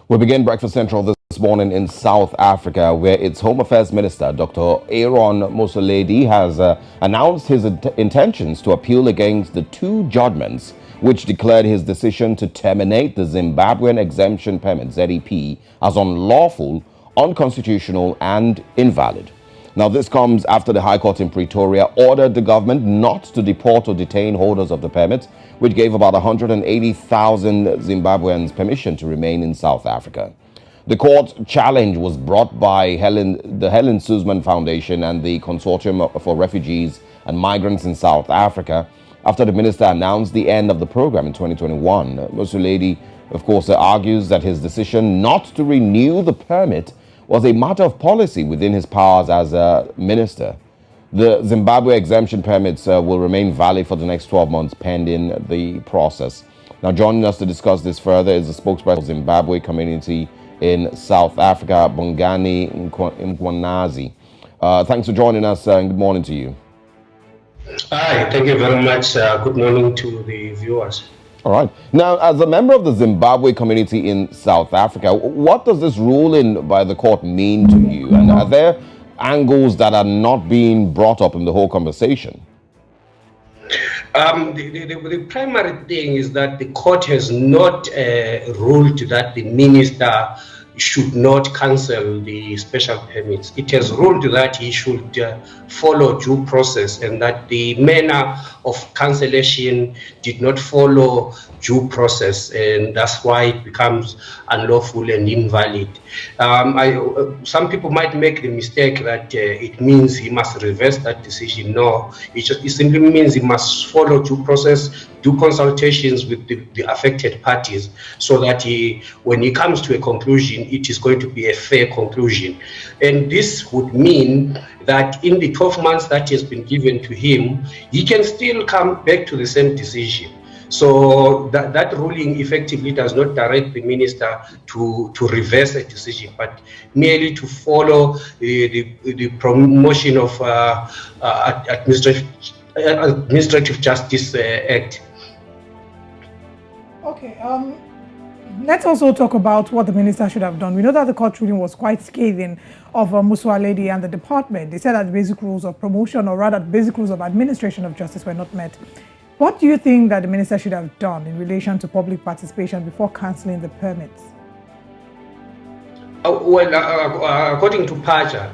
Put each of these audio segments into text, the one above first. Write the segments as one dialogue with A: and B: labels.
A: We begin Breakfast Central this morning in South Africa, where its Home Affairs Minister, Dr. Aaron Motsoaledi, has announced his intentions to appeal against the two judgments which declared his decision to terminate the Zimbabwean Exemption Permit, ZEP, as unlawful, unconstitutional, and invalid. Now, this comes after the High Court in Pretoria ordered the government not to deport or detain holders of the permit, which gave about 180,000 Zimbabweans permission to remain in South Africa. The court challenge was brought by the Helen Suzman Foundation and the Consortium for Refugees and Migrants in South Africa after the minister announced the end of the program in 2021. Motsoaledi, of course, argues that his decision not to renew the permit was a matter of policy within his powers as a minister. The Zimbabwe exemption permits will remain valid for the next 12 months pending the process. Now, joining us to discuss this further is the spokesperson of the Zimbabwe community in South Africa, Bongani Mkwanazi. Thanks for joining us and good morning to you.
B: Hi, thank you very much. Good morning to the viewers.
A: All right. Now, as a member of the Zimbabwe community in South Africa, what does this ruling by the court mean to you? And are there angles that are not being brought up in the whole conversation?
B: The primary thing is that the court has not ruled that the minister should not cancel the special permits. It has ruled that he should follow due process and that the manner of cancellation did not follow due process, and that's why it becomes unlawful and invalid. Some people might make the mistake that it means he must reverse that decision. No, it simply means he must follow due process, do consultations with the affected parties, so that when he comes to a conclusion, it is going to be a fair conclusion. And this would mean that in the 12 months that has been given to him, he can still come back to the same decision. So that ruling effectively does not direct the minister to reverse a decision, but merely to follow the promotion of Administrative Justice Act.
C: Okay, let's also talk about what the minister should have done. We know that the court ruling was quite scathing of Motsoaledi and the department. They said that the basic rules of promotion, or rather the basic rules of administration of justice, were not met. What do you think that the minister should have done in relation to public participation before cancelling the permits?
B: According to PAJA,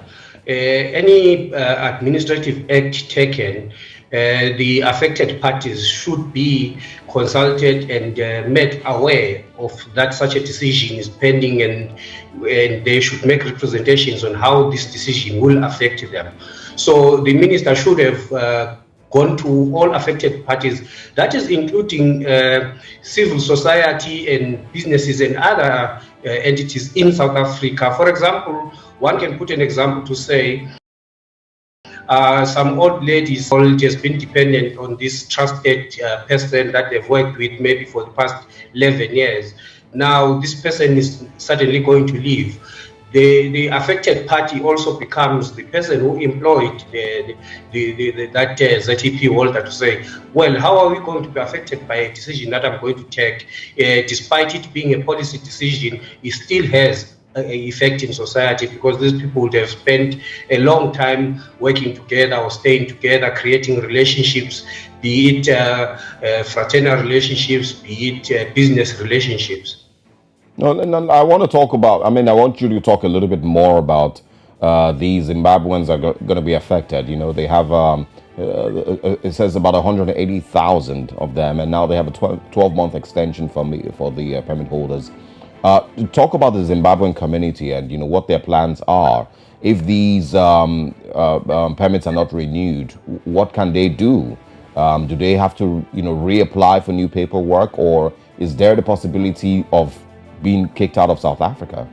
B: any administrative act taken, the affected parties should be consulted and made aware of that such a decision is pending, and they should make representations on how this decision will affect them. So the minister should have gone to all affected parties, that is including civil society and businesses and other entities in South Africa. For example, one can put an example to say some old ladies who has been dependent on this trusted person that they've worked with maybe for the past 11 years. Now this person is suddenly going to leave. The affected party also becomes the person who employed that ZEP holder to say, well, how are we going to be affected by a decision that I'm going to take? Despite it being a policy decision, it still has an effect in society, because these people would have spent a long time working together or staying together, creating relationships, be it fraternal relationships, be it business relationships.
A: No, I want to talk about, I want you to talk a little bit more about these Zimbabweans are going to be affected. You know, they have, it says about 180,000 of them, and now they have a 12-month extension for the permit holders. Talk about the Zimbabwean community and, you know, what their plans are. If these permits are not renewed, what can they do? Do they have to, you know, reapply for new paperwork, or is there the possibility of being kicked out of South Africa?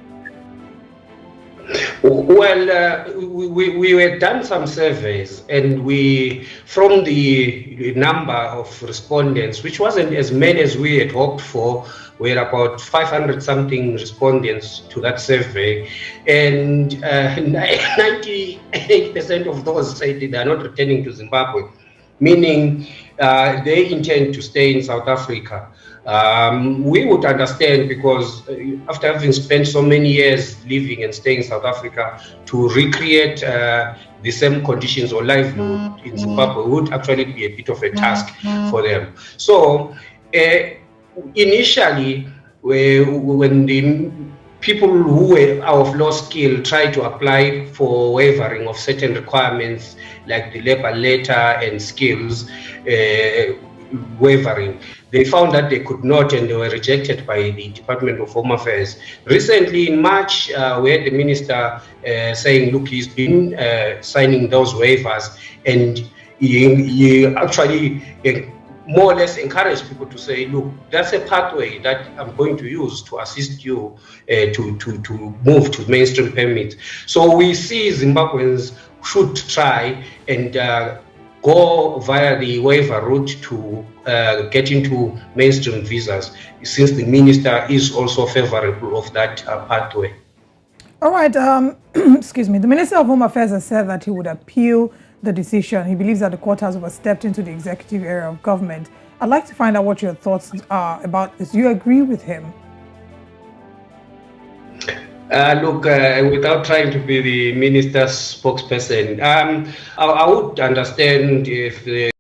B: Well, we had done some surveys, and from the number of respondents, which wasn't as many as we had hoped for, we had about 500 something respondents to that survey, and 98% of those said they are not returning to Zimbabwe. meaning they intend to stay in South Africa. We would understand, because after having spent so many years living and staying in South Africa, to recreate the same conditions or livelihood in Zimbabwe would actually be a bit of a task for them. So initially, when the people who were of low skill tried to apply for waivering of certain requirements like the labor letter and skills waivering, they found that they could not, and they were rejected by the Department of Home Affairs. Recently, in March, we had the minister saying, look, he's been signing those waivers, and he actually more or less encouraged people to say, look, that's a pathway that I'm going to use to assist you to move to mainstream permits. So we see Zimbabweans should try and go via the waiver route to get into mainstream visas, since the minister is also favorable of that pathway.
C: All right, excuse me. The Minister of Home Affairs has said that he would appeal the decision. He believes that the court has overstepped into the executive area of government. I'd like to find out what your thoughts are about this. Do you agree with him?
B: Look, without trying to be the minister's spokesperson, I would understand if the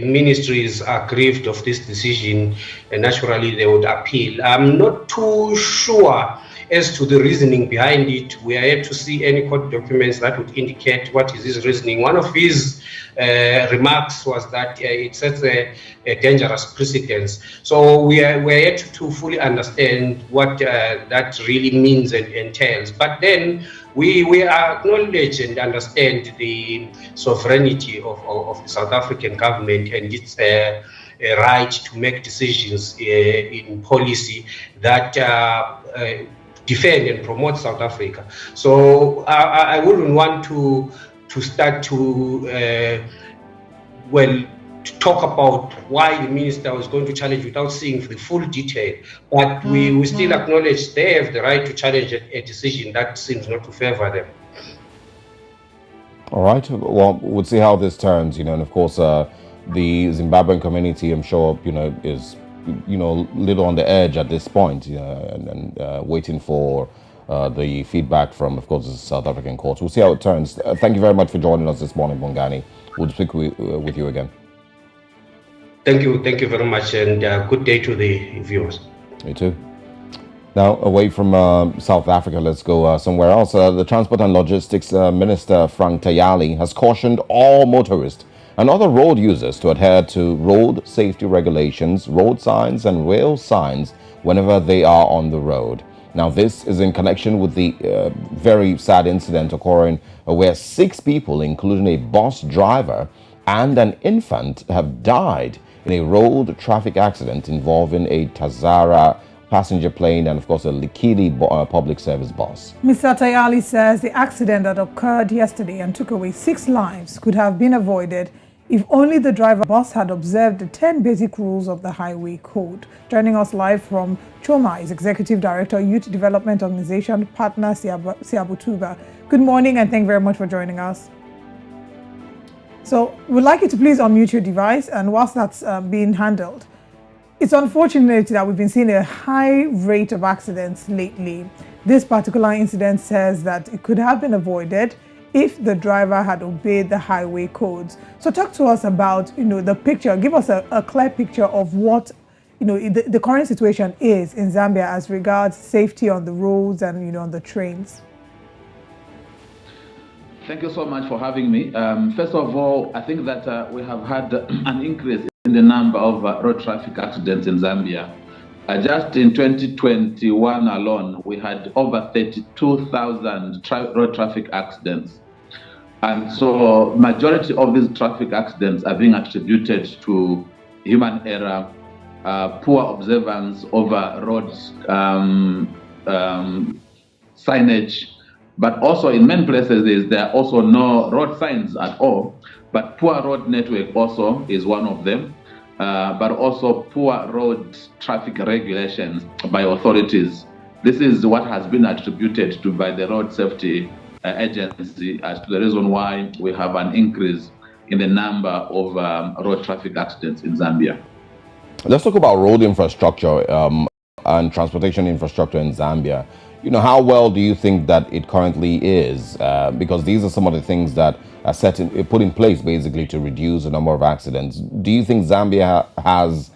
B: ministries are grieved of this decision, and naturally they would appeal. I'm not too sure as to the reasoning behind it. We are yet to see any court documents that would indicate what is his reasoning. One of his remarks was that it sets a dangerous precedence. So we are yet to fully understand what that really means and entails. But then we acknowledge and understand the sovereignty of the South African government and its a right to make decisions in policy that defend and promote South Africa. So I wouldn't want to start to talk about why the minister was going to challenge without seeing the full detail. But we still acknowledge they have the right to challenge a decision that seems not to favor them.
A: All right. Well, we'll see how this turns, and of course, the Zimbabwean community, I'm sure, is little on the edge at this point, and waiting for the feedback from, of course, the South African courts. We'll see how it turns. Thank you very much for joining us this morning, Bongani. We'll speak with you again.
B: Thank you very much, and good day to the viewers.
A: You too. Now, away from South Africa, let's go somewhere else. The Transport and Logistics Minister, Frank Tayali, has cautioned all motorists and other road users to adhere to road safety regulations, road signs and rail signs whenever they are on the road. Now, this is in connection with the very sad incident occurring where 6 people, including a bus driver and an infant, have died in a road traffic accident involving a Tazara passenger plane and, of course, a Likili public service bus.
C: Mr. Tayali says the accident that occurred yesterday and took away 6 lives could have been avoided if only the driver bus had observed the 10 basic rules of the highway code. Joining us live from Choma is Executive Director, Youth Development Organization Partner Siabutuba. Good morning, and thank you very much for joining us. So we'd like you to please unmute your device, and whilst that's being handled, it's unfortunate that we've been seeing a high rate of accidents lately. This particular incident says that it could have been avoided if the driver had obeyed the highway codes. So talk to us about, the picture. Give us a clear picture of what, the current situation is in Zambia as regards safety on the roads and, on the trains.
D: Thank you so much for having me. First of all, I think that we have had an increase in the number of road traffic accidents in Zambia. Just in 2021 alone, we had over 32,000 road traffic accidents. And so majority of these traffic accidents are being attributed to human error, poor observance over roads, signage, but also in many places there are also no road signs at all, but poor road network also is one of them. But also poor road traffic regulations by authorities. This is what has been attributed to by the Road Safety Agency as to the reason why we have an increase in the number of road traffic accidents in Zambia.
A: Let's talk about road infrastructure and transportation infrastructure in Zambia. You know, how well do you think that it currently is? Because these are some of the things that are put in place basically to reduce the number of accidents. Do you think Zambia has,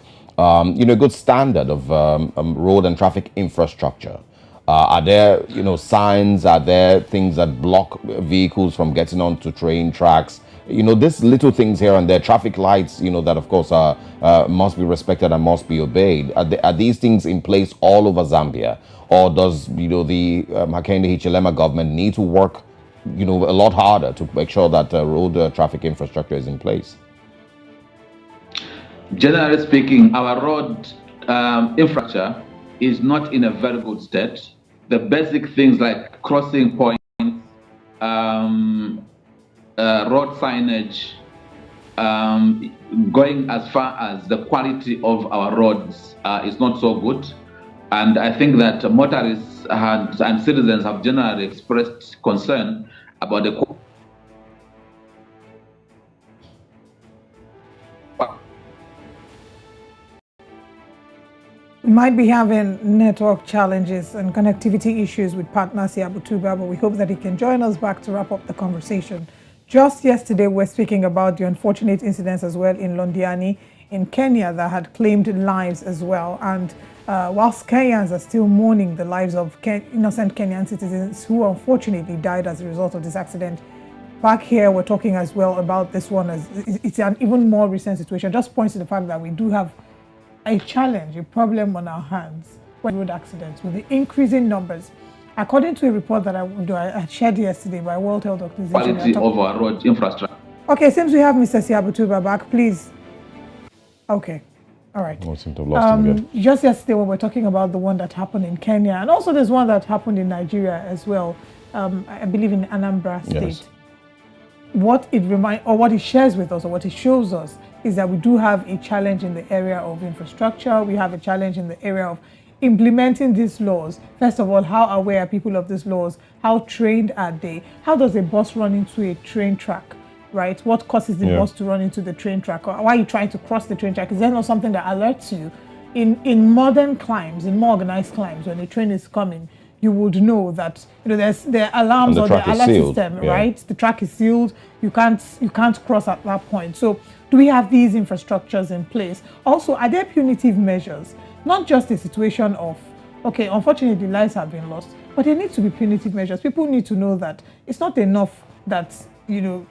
A: you know, a good standard of road and traffic infrastructure? Are there, you know, signs? Are there things that block vehicles from getting onto train tracks? You know, these little things here and there, traffic lights, you know, that of course must be respected and must be obeyed. Are these things in place all over Zambia? Or does, you know, the Hakainde Hichilema government need to work, you know, a lot harder to make sure that road traffic infrastructure is in place?
D: Generally speaking, our road infrastructure is not in a very good state. The basic things like crossing points, road signage, going as far as the quality of our roads is not so good. And I think that motorists and citizens have generally expressed concern about the
C: We might be having network challenges and connectivity issues with partner Siabutuba, but we hope that he can join us back to wrap up the conversation. Just yesterday, we're speaking about the unfortunate incidents as well in Londiani in Kenya that had claimed lives as well. And whilst Kenyans are still mourning the lives of innocent Kenyan citizens who unfortunately died as a result of this accident, back here we're talking as well about this one as it's an even more recent situation. Just points to the fact that we do have a challenge, a problem on our hands with road accidents, with the increasing numbers. According to a report that I shared yesterday by World Health Organization.
D: Quality of our road infrastructure.
C: Okay, since we have Mr. Siabutuba back, please. Okay, all right. Just yesterday when we're talking about the one that happened in Kenya, and also there's one that happened in Nigeria as well, I believe in Anambra State. Yes. What it shares with us, or what it shows us, is that we do have a challenge in the area of infrastructure. We have a challenge in the area of implementing these laws. First of all, how aware are people of these laws? How trained are they? How does a bus run into a train track, right? What causes the bus to run into the train track? Or why are you trying to cross the train track? Is there not something that alerts you? In modern climes, in more organized climes, when a train is coming, you would know that, you know, there are alarms or the alert system, right? The track is sealed. You can't cross at that point. So do we have these infrastructures in place? Also, are there punitive measures? Not just a situation of, okay, unfortunately lives have been lost, but there needs to be punitive measures. People need to know that it's not enough that, you know,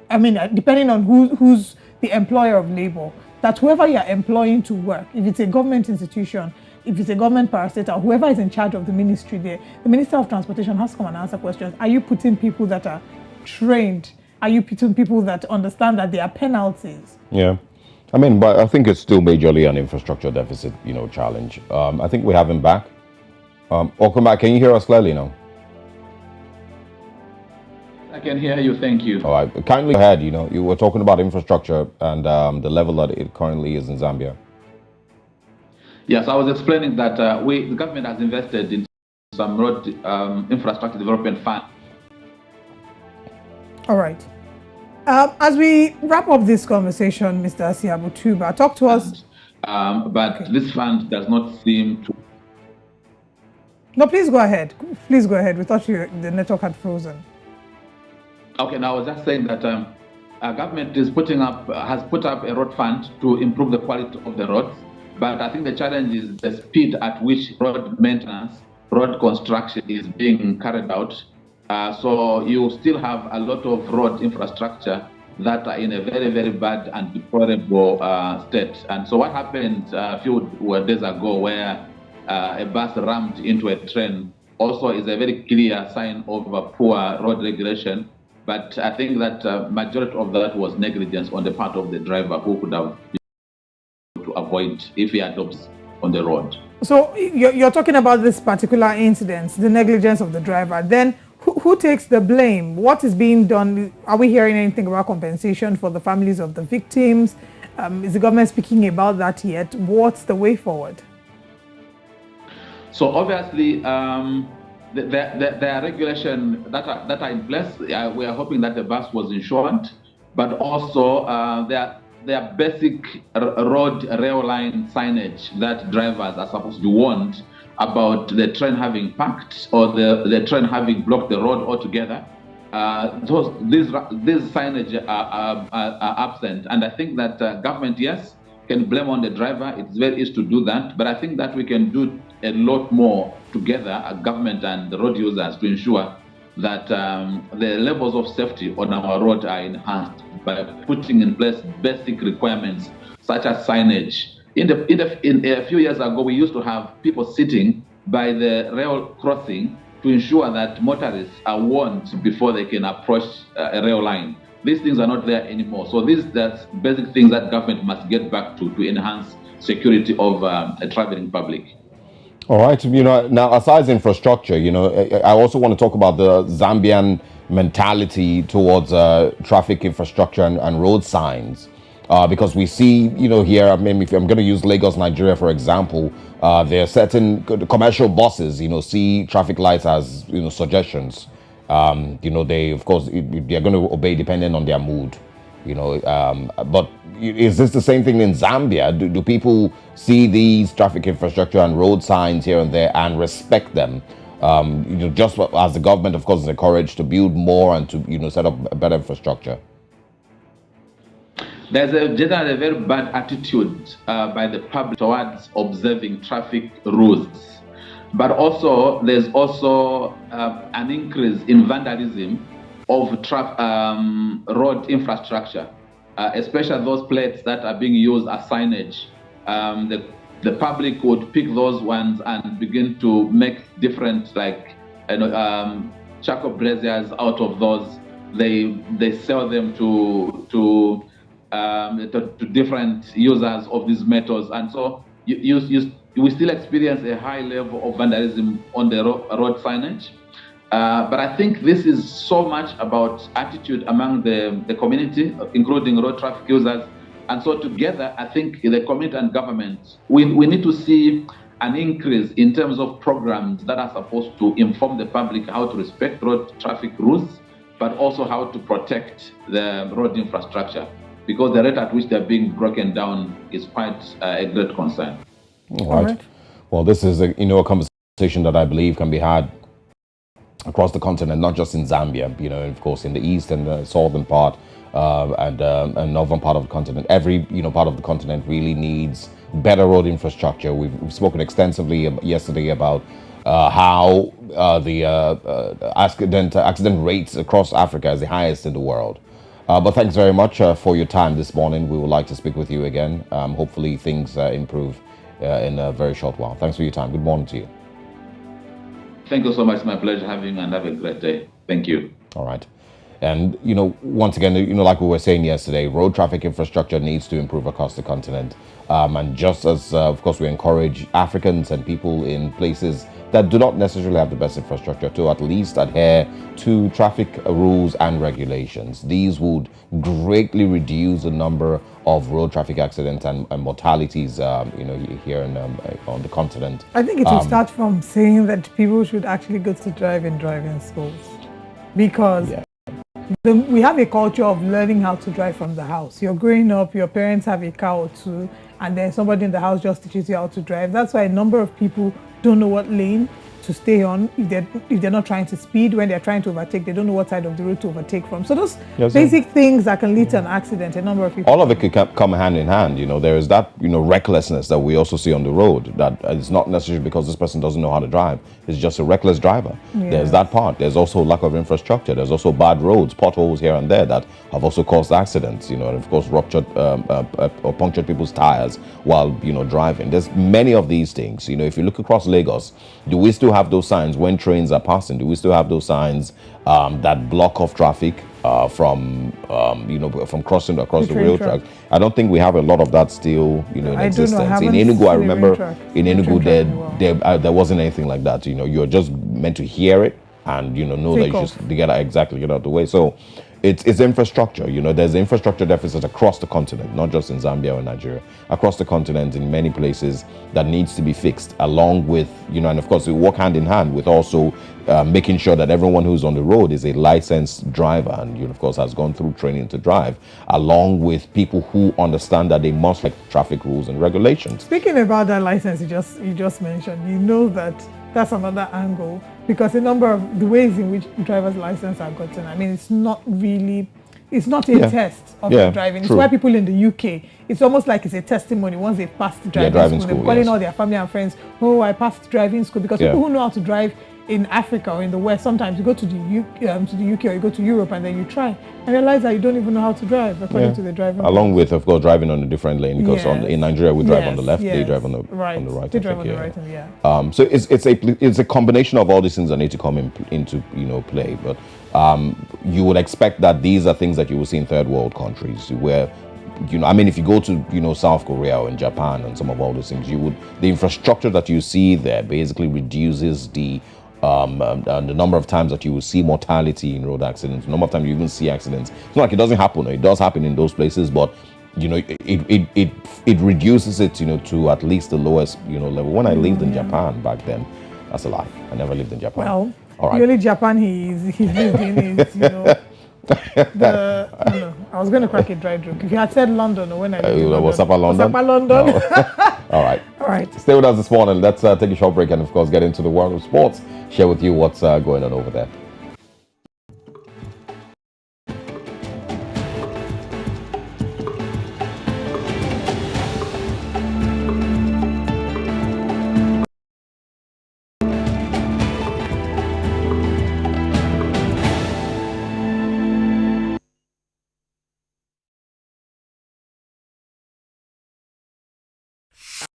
C: I mean, depending on who's the employer of labor, that whoever you're employing to work, if it's a government institution, if it's a government parastatal, whoever is in charge of the ministry there, the Minister of Transportation has to come and answer questions. Are you putting people that are trained? Are you putting people that understand that there are penalties?
A: Yeah. I mean, but I think it's still majorly an infrastructure deficit, you know, challenge. I think we have him back. Okuma, can you hear us clearly now?
D: I can hear you, thank you.
A: All right, kindly go ahead. You know, you were talking about infrastructure and the level that it currently is in Zambia.
D: Yes, I was explaining that the government has invested in some road infrastructure development fund.
C: All right. As we wrap up this conversation, Mr. Siabutuba, talk to us.
D: But this fund does not seem to.
C: No, please go ahead. Please go ahead. We thought the network had frozen.
D: Okay, now I was just saying that our government has put up a road fund to improve the quality of the roads. But I think the challenge is the speed at which road maintenance, road construction is being carried out. So you still have a lot of road infrastructure that are in a very, very bad and deplorable state. And so what happened a few days ago where a bus rammed into a train also is a very clear sign of poor road regulation. But I think that majority of that was negligence on the part of the driver who could have to avoid if he adopts on the road.
C: So you're talking about this particular incident, the negligence of the driver. Then who takes the blame? What is being done? Are we hearing anything about compensation for the families of the victims? Is the government speaking about that yet? What's the way forward?
D: So obviously, there are regulations that are in place. We are hoping that the bus was insured. but also there are basic road rail line signage that drivers are supposed to be warned about the train having parked or the train having blocked the road altogether. These signage are absent, and I think that government, yes, can blame on the driver. It's very easy to do that, but I think that we can do a lot more together, government and the road users, to ensure that the levels of safety on our road are enhanced by putting in place basic requirements such as signage. In a few years ago, we used to have people sitting by the rail crossing to ensure that motorists are warned before they can approach a rail line. These things are not there anymore. So that's basic things that government must get back to enhance security of a traveling public.
A: All right. Now, aside infrastructure, I also want to talk about the Zambian mentality towards traffic infrastructure and road signs. Because we see, here, I mean, if I'm going to use Lagos, Nigeria, for example, there are certain commercial buses, see traffic lights as, suggestions. They, of course, they're going to obey depending on their mood, but is this the same thing in Zambia? Do people see these traffic infrastructure and road signs here and there and respect them? Just as the government, of course, is encouraged to build more and to, set up a better infrastructure.
D: There's generally a very bad attitude by the public towards observing traffic rules. But there's also an increase in vandalism of road infrastructure, especially those plates that are being used as signage. The public would pick those ones and begin to make different, charcoal braziers out of those. They sell them to different users of these metals, and so we still experience a high level of vandalism on the road signage. But I think this is so much about attitude among the community, including road traffic users. And so together, I think the community and government, we need to see an increase in terms of programs that are supposed to inform the public how to respect road traffic rules, but also how to protect the road infrastructure, because the rate at which they're being broken down is quite a great concern.
A: All right. Well, this is a conversation that I believe can be had across the continent, not just in Zambia, of course, in the east and the southern part and northern part of the continent. Every, part of the continent really needs better road infrastructure. We've spoken extensively yesterday about how the accident rates across Africa is the highest in the world. But thanks very much for your time this morning. We would like to speak with you again. Hopefully things improve in a very short while. Thanks for your time. Good morning to you.
D: Thank you so much. It's my pleasure having you, and have a great day. Thank you.
A: All right. And, once again, like we were saying yesterday, road traffic infrastructure needs to improve across the continent. And just as, of course, we encourage Africans and people in places that do not necessarily have the best infrastructure to at least adhere to traffic rules and regulations. These would greatly reduce the number of road traffic accidents and mortalities, here on the continent.
C: I think it will start from saying that people should actually go to driving schools, because we have a culture of learning how to drive from the house. You're growing up, your parents have a car or two, and then somebody in the house just teaches you how to drive. That's why a number of people don't know what lane to stay on if they're not trying to speed. When they're trying to overtake, they don't know what side of the road to overtake from. So those basic things that can lead to an accident, a number of people.
A: All of it could come hand in hand. There is that recklessness that we also see on the road. That it's not necessarily because this person doesn't know how to drive. It's just a reckless driver. Yes. There's that part. There's also lack of infrastructure. There's also bad roads, potholes here and there that have also caused accidents. And of course ruptured or punctured people's tires while driving. There's many of these things. If you look across Lagos, do we still have those signs when trains are passing? Do we still have those signs that block off traffic from crossing across the rail tracks? I don't think we have a lot of that still, in existence. In Enugu, I remember in Enugu there wasn't anything like that. You're just meant to hear it and know that you should get out of the way. So it's infrastructure. There's infrastructure deficit across the continent, not just in Zambia or Nigeria, across the continent in many places that needs to be fixed, along with, and of course we work hand in hand with also making sure that everyone who's on the road is a licensed driver and, of course, has gone through training to drive, along with people who understand that they must like traffic rules and regulations.
C: Speaking about that license you just mentioned, that's another angle, because a number of the ways in which driver's license are gotten, I mean, it's not a test of driving. It's
A: true.
C: why people in the UK, it's almost like it's a testimony once they passed driving school. They're calling all their family and friends, oh, I passed driving school, because people who know how to drive in Africa or in the West, sometimes you go to the UK or you go to Europe and then you try and realize that you don't even know how to drive according to the driving.
A: Along with, of course, driving on a different lane, because in Nigeria we drive on the left, they drive on the
C: right.
A: On the right.
C: They drive on the right,
A: So it's a combination of all these things that need to come into play. But you would expect that these are things that you will see in third world countries where, if you go to South Korea or in Japan and some of all those things, the infrastructure that you see there basically reduces the number of times that you will see mortality in road accidents, the number of times you even see accidents. It's not like it doesn't happen. It does happen in those places, but it reduces it to at least the lowest level. When I lived in Japan back then, that's a lie. I never lived in Japan.
C: Well,
A: all right.
C: The only Japan he's lived in is I was going to crack a dry joke. If you had said London or when I lived in London.
A: What's up at London? No. All right.
C: All right.
A: Stay with us this morning. Let's take a short break and, of course, get into the world of sports. Share with you what's going on over there.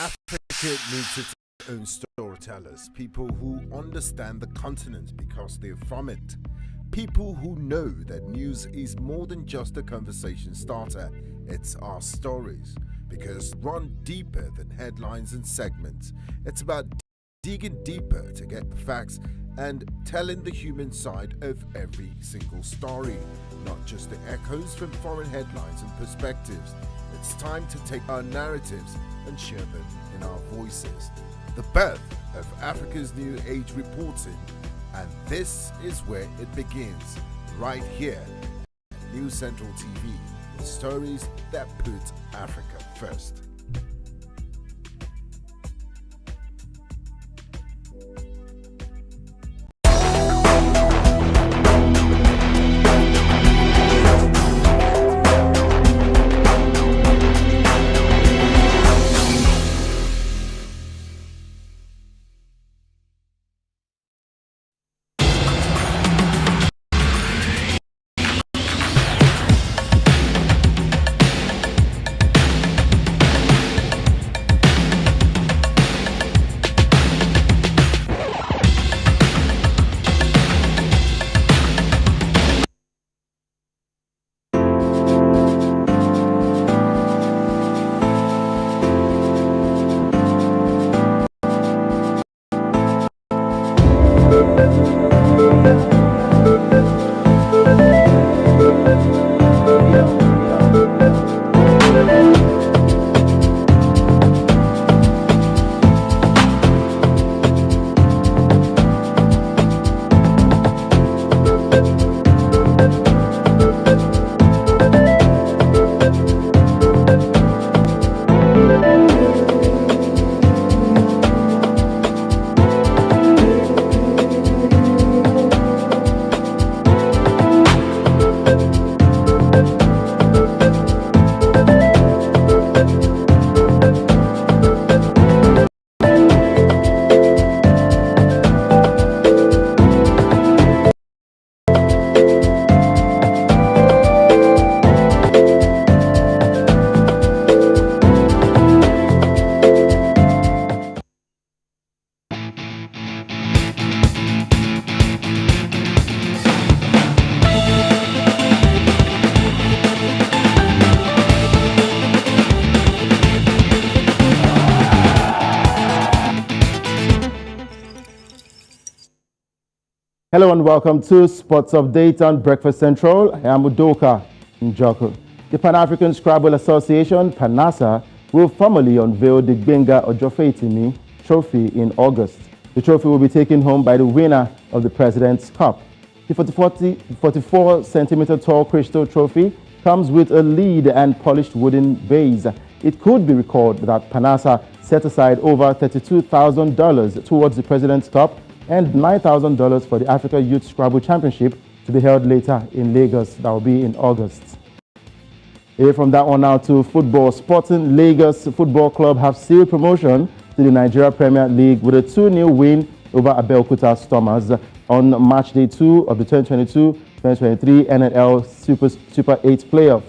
E: Africa needs its own storytellers, people who understand the continent because they're from it, people who know that news is more than just a conversation starter, it's our stories, because run deeper than headlines and segments. It's about digging deeper to get the facts and telling the human side of every single story, not just the echoes from foreign headlines and perspectives. It's time to take our narratives and share them in our voices. The birth of Africa's New Age reporting, and this is where it begins, right here at News Central TV, with stories that put Africa first.
F: Hello and welcome to Sports Update on Breakfast Central. I am Udoka Njoko. The Pan-African Scrabble Association, PANASA, will formally unveil the Gbenga Ojofetimi Trophy in August. The trophy will be taken home by the winner of the President's Cup. The 44-centimeter tall crystal trophy comes with a lead and polished wooden base. It could be recalled that PANASA set aside over $32,000 towards the President's Cup and $9,000 for the Africa Youth Scrabble Championship to be held later in Lagos. That will be in August. Away from that one now to football. Sporting Lagos Football Club have sealed promotion to the Nigeria Premier League with a 2-0 win over Abeokuta Stormers on match day 2 of the 2022-2023 NNL Super 8 playoff.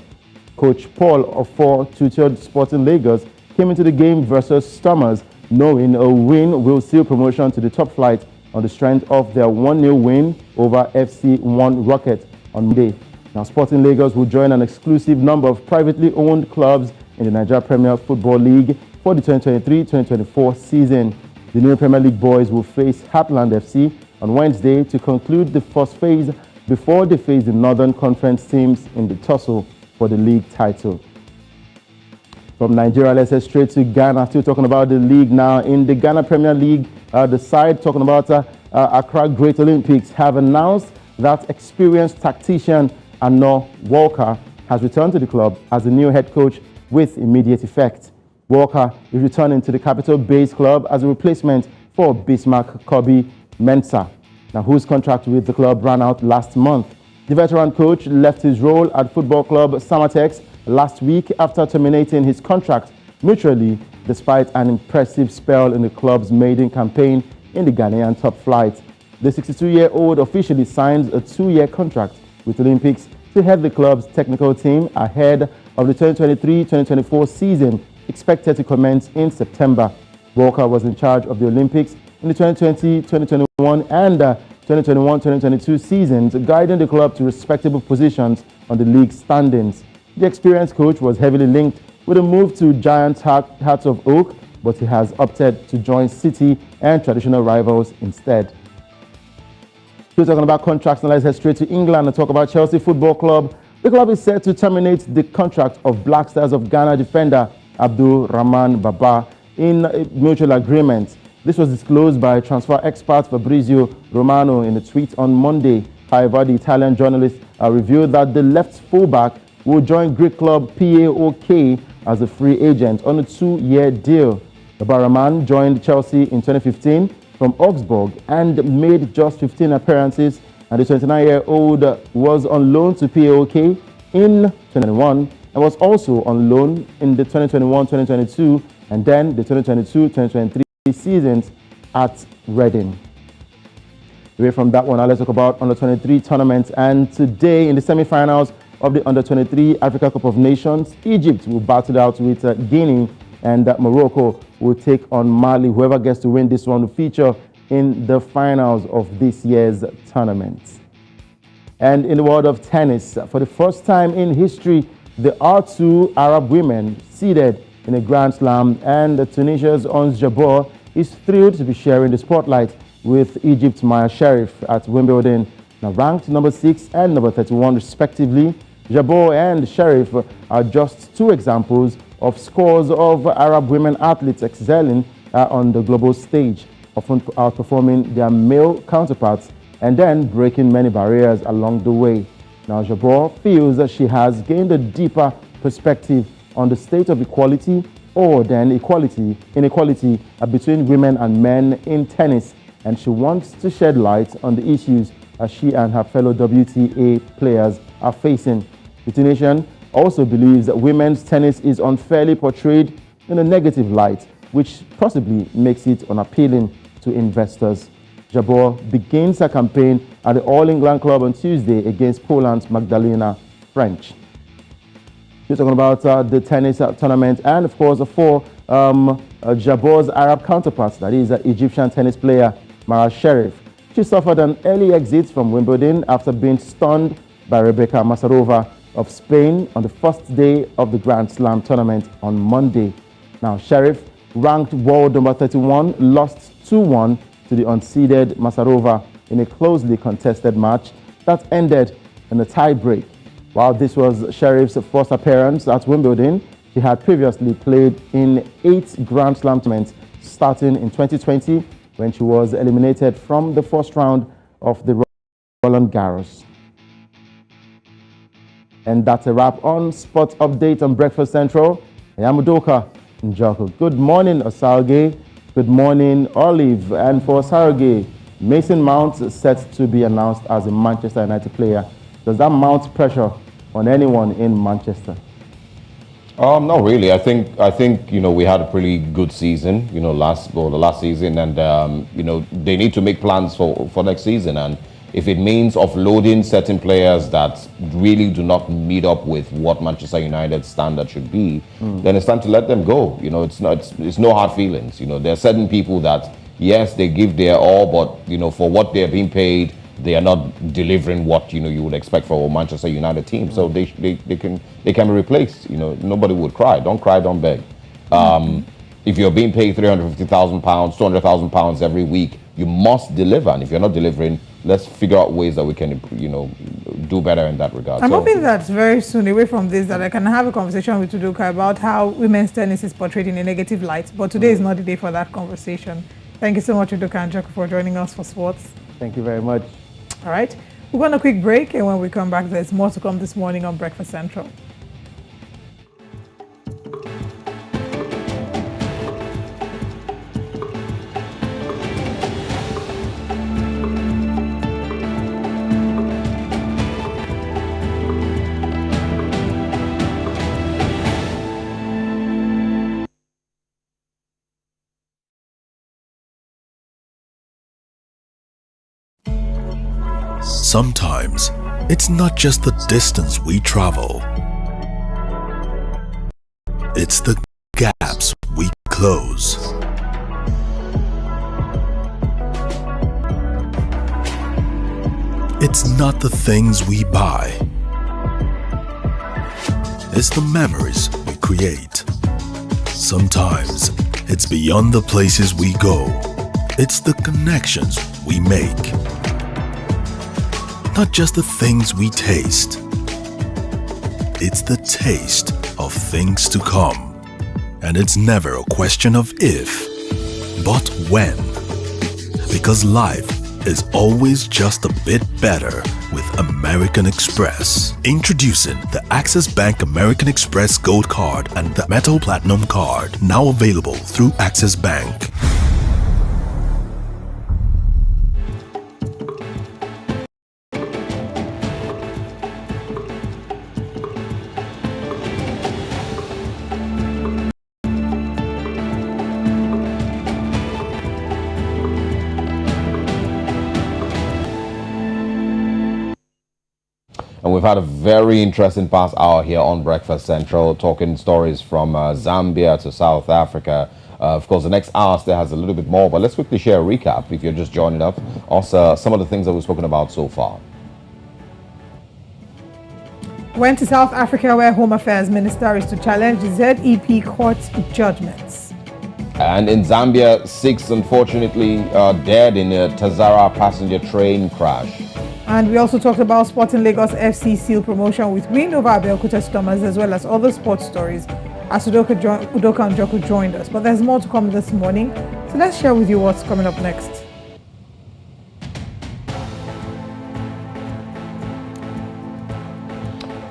F: Coach Paul Ofor tutored Sporting Lagos came into the game versus Stormers knowing a win will seal promotion to the top flight on the strength of their 1-0 win over FC1 Rocket on Monday. Now, Sporting Lagos will join an exclusive number of privately owned clubs in the Nigeria Premier Football League for the 2023-2024 season. The new Premier League boys will face Heartland FC on Wednesday to conclude the first phase before they face the Northern Conference teams in the tussle for the league title. From Nigeria, let's head straight to Ghana. Still talking about the league now. In the Ghana Premier League, the side talking about Accra Great Olympics have announced that experienced tactician Ano Walker has returned to the club as the new head coach with immediate effect. Walker is returning to the capital-based club as a replacement for Bismarck Kobe Mensah, now whose contract with the club ran out last month. The veteran coach left his role at football club Samatex last week after terminating his contract mutually despite an impressive spell in the club's maiden campaign in the Ghanaian top flight. The 62-year-old officially signs a 2-year contract with Olympics to head the club's technical team ahead of the 2023-2024 season expected to commence in September. Walker was in charge of the Olympics in the 2020-2021 and 2021-2022 seasons, guiding the club to respectable positions on the league standings. The experienced coach was heavily linked with a move to Giants Hearts of Oak, but he has opted to join City and traditional rivals instead. We're talking about contracts, and let's head straight to England and talk about Chelsea Football Club. The club is set to terminate the contract of Black Stars of Ghana defender Abdul Rahman Baba in a mutual agreement. This was disclosed by transfer expert Fabrizio Romano in a tweet on Monday. However, the Italian journalist revealed that the left fullback will join Greek club PAOK as a free agent on a 2-year deal. Baba Rahman joined Chelsea in 2015 from Augsburg and made just 15 appearances, and the 29-year-old was on loan to PAOK in 2021 and was also on loan in the 2021-2022 and then the 2022-2023 seasons at Reading. Away from that one, now let's talk about Under-23 tournaments. And today in the semi-finals of the Under-23 Africa Cup of Nations, Egypt will battle it out with Guinea, and Morocco will take on Mali. Whoever gets to win this one will feature in the finals of this year's tournament. And in the world of tennis, for the first time in history, the R2 Arab women seeded in a Grand Slam, and Tunisia's Ons Jabeur is thrilled to be sharing the spotlight with Egypt's Maya Sherif at Wimbledon. Now ranked number 6 and number 31 respectively, Jabeur and Sherif are just two examples of scores of Arab women athletes excelling on the global stage, often outperforming their male counterparts and then breaking many barriers along the way. Now, Jabeur feels that she has gained a deeper perspective on the state of equality or then inequality between women and men in tennis, and she wants to shed light on the issues as she and her fellow WTA players are facing. The Tunisian also believes that women's tennis is unfairly portrayed in a negative light, which possibly makes it unappealing to investors. Jabeur begins her campaign at the All England Club on Tuesday against Poland's Magdalena French. We're talking about the tennis tournament and, of course, for Jabeur's Arab counterparts, that is, Egyptian tennis player Maya Sherif. She suffered an early exit from Wimbledon after being stunned by Rebecca Masarova of Spain on the first day of the Grand Slam tournament on Monday. Now, Sherif, ranked world number 31, lost 2-1 to the unseeded Masarova in a closely contested match that ended in a tie break. While this was Sheriff's first appearance at Wimbledon, she had previously played in 8 Grand Slam tournaments, starting in 2020 when she was eliminated from the first round of the Roland Garros. And that's a wrap on Sports Update on Breakfast Central. I am Udoka Njoko. Good morning, Osalge. Good morning, Olive. And for Sarage, Mason Mount is set to be announced as a Manchester United player. Does that mount pressure on anyone in Manchester?
A: Not really. I think we had a pretty good season, the last season, and they need to make plans for next season. And if it means offloading certain players that really do not meet up with what Manchester United's standard should be, then it's time to let them go. It's no hard feelings. There are certain people that, yes, they give their all, but for what they're being paid, they are not delivering what you would expect for a Manchester United team. So they can be replaced. Nobody would cry. Don't cry, don't beg. If you're being paid £350,000, £200,000 every week, you must deliver. And if you're not delivering, let's figure out ways that we can do better in that regard.
C: I'm hoping that very soon, away from this, that I can have a conversation with Udoka about how women's tennis is portrayed in a negative light. But today is not the day for that conversation. Thank you so much, Udoka Njoko, for joining us for sports.
F: Thank you very much.
C: All right, we're going on a quick break, and when we come back, there's more to come this morning on Breakfast Central.
G: Sometimes, it's not just the distance we travel. It's the gaps we close. It's not the things we buy. It's the memories we create. Sometimes, it's beyond the places we go. It's the connections we make. Not just the things we taste. It's the taste of things to come. And it's never a question of if, but when. Because life is always just a bit better with American Express. Introducing the Access Bank American Express Gold Card and the Metal Platinum Card, now available through Access Bank.
A: And we've had a very interesting past hour here on Breakfast Central, talking stories from Zambia to South Africa. Of course, the next hour still has a little bit more, but let's quickly share a recap if you're just joining up. Also, some of the things that we've spoken about so far.
C: Went to South Africa, where Home Affairs Minister is to challenge the ZEP court judgments.
A: And in Zambia, 6 unfortunately dead in a Tazara passenger train crash.
C: And we also talked about Sporting Lagos FC seal promotion with win over Abeokuta Stormers, as well as other sports stories, as Udoka Njoko joined us. But there's more to come this morning, so let's share with you what's coming up next.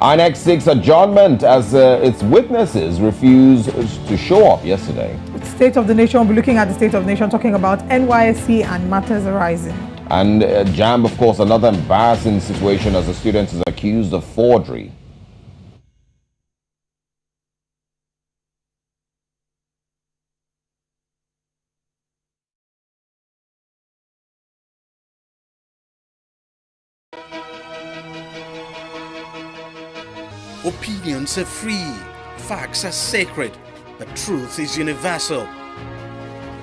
A: NYSC adjournment as its witnesses refused to show up yesterday.
C: State of the Nation, we'll be looking at the State of the Nation, talking about NYSC and matters arising.
A: And JAMB, of course, another embarrassing situation as a student is accused of forgery.
H: Opinions are free, facts are sacred, but truth is universal.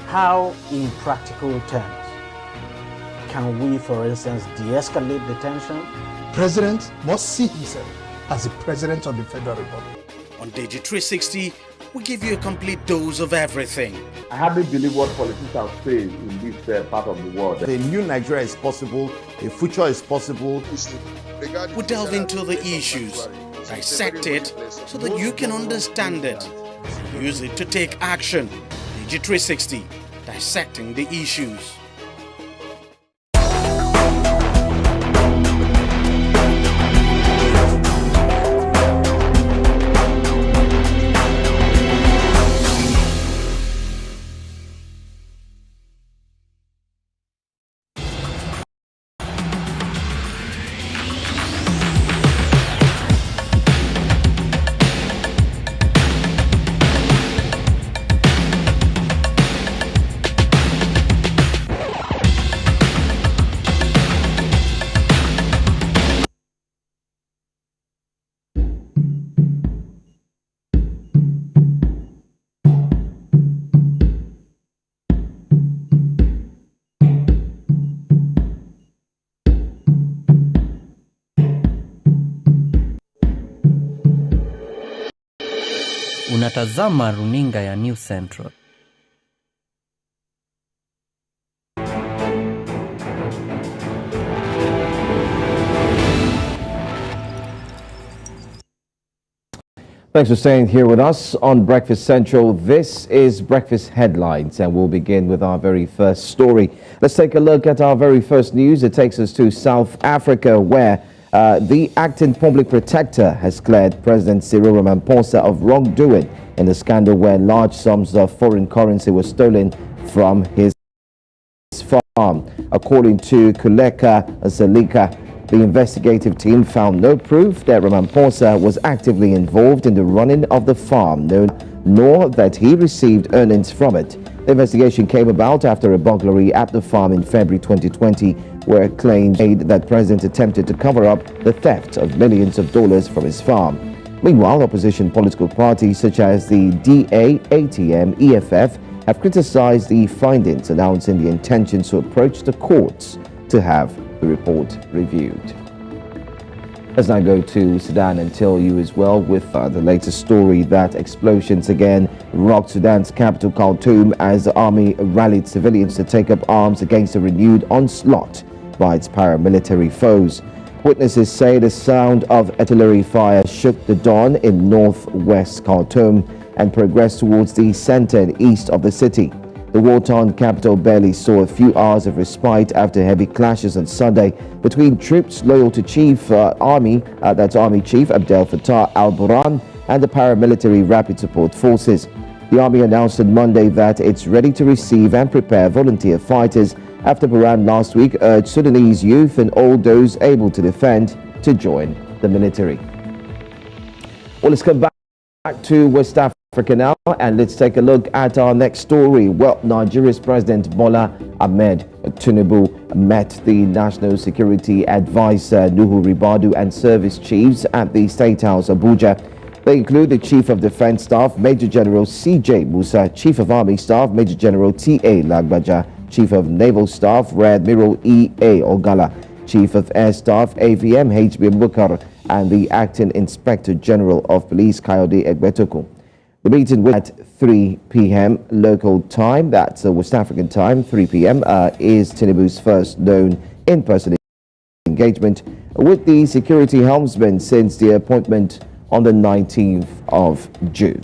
I: How, in practical terms, can we, for instance, de-escalate the tension?
J: President must see himself as the President of the Federal Republic.
H: On Digi 360, We give you a complete dose of everything.
J: I hardly believe what politicians say in this part of the world.
K: A new Nigeria is possible, a future is possible.
H: We delve into the issues, dissect it so that you can understand it. Use it to take action. DG360, dissecting the issues.
L: Unatazama runinga ya New Central.
A: Thanks for staying here with us on Breakfast Central. This is Breakfast Headlines, and we'll begin with our very first story. Let's take a look at our very first news. It takes us to South Africa, where the acting public protector has cleared President Cyril Ramaphosa of wrongdoing in the scandal where large sums of foreign currency were stolen from his farm. According to Kuleka Zalika, the investigative team found no proof that Ramaphosa was actively involved in the running of the farm, nor that he received earnings from it. The investigation came about after a burglary at the farm in February 2020, where claims made that President attempted to cover up the theft of millions of dollars from his farm. Meanwhile, opposition political parties such as the DA, ATM, EFF have criticized the findings, announcing the intention to approach the courts to have the report reviewed. Let's now go to Sudan and tell you as well with the latest story that explosions again rocked Sudan's capital Khartoum as the army rallied civilians to take up arms against a renewed onslaught by its paramilitary foes. Witnesses say the sound of artillery fire shook the dawn in northwest Khartoum and progressed towards the center and east of the city. The war-torn capital barely saw a few hours of respite after heavy clashes on Sunday between troops loyal to Army Chief Abdel Fattah al-Burhan and the paramilitary Rapid Support Forces. The army announced on Monday that it's ready to receive and prepare volunteer fighters after Burhan last week urged Sudanese youth and all those able to defend to join the military. Well, let's come back to West Africa now, and let's take a look at our next story. Well, Nigeria's President Bola Ahmed Tinubu met the National Security Advisor Nuhu Ribadu and service chiefs at the State House, Abuja. They include the Chief of Defense Staff, Major General C.J. Musa, Chief of Army Staff, Major General T.A. Lagbaja, Chief of Naval Staff, Rear Admiral E.A. Ogala, Chief of Air Staff, AVM H.B. Bukar, and the Acting Inspector General of Police, Kayode Egbetoku. The meeting was at 3 p.m. local time, that's West African time, 3 p.m. Is Tinubu's first known in-person engagement with the security helmsman since the appointment on the 19th of June.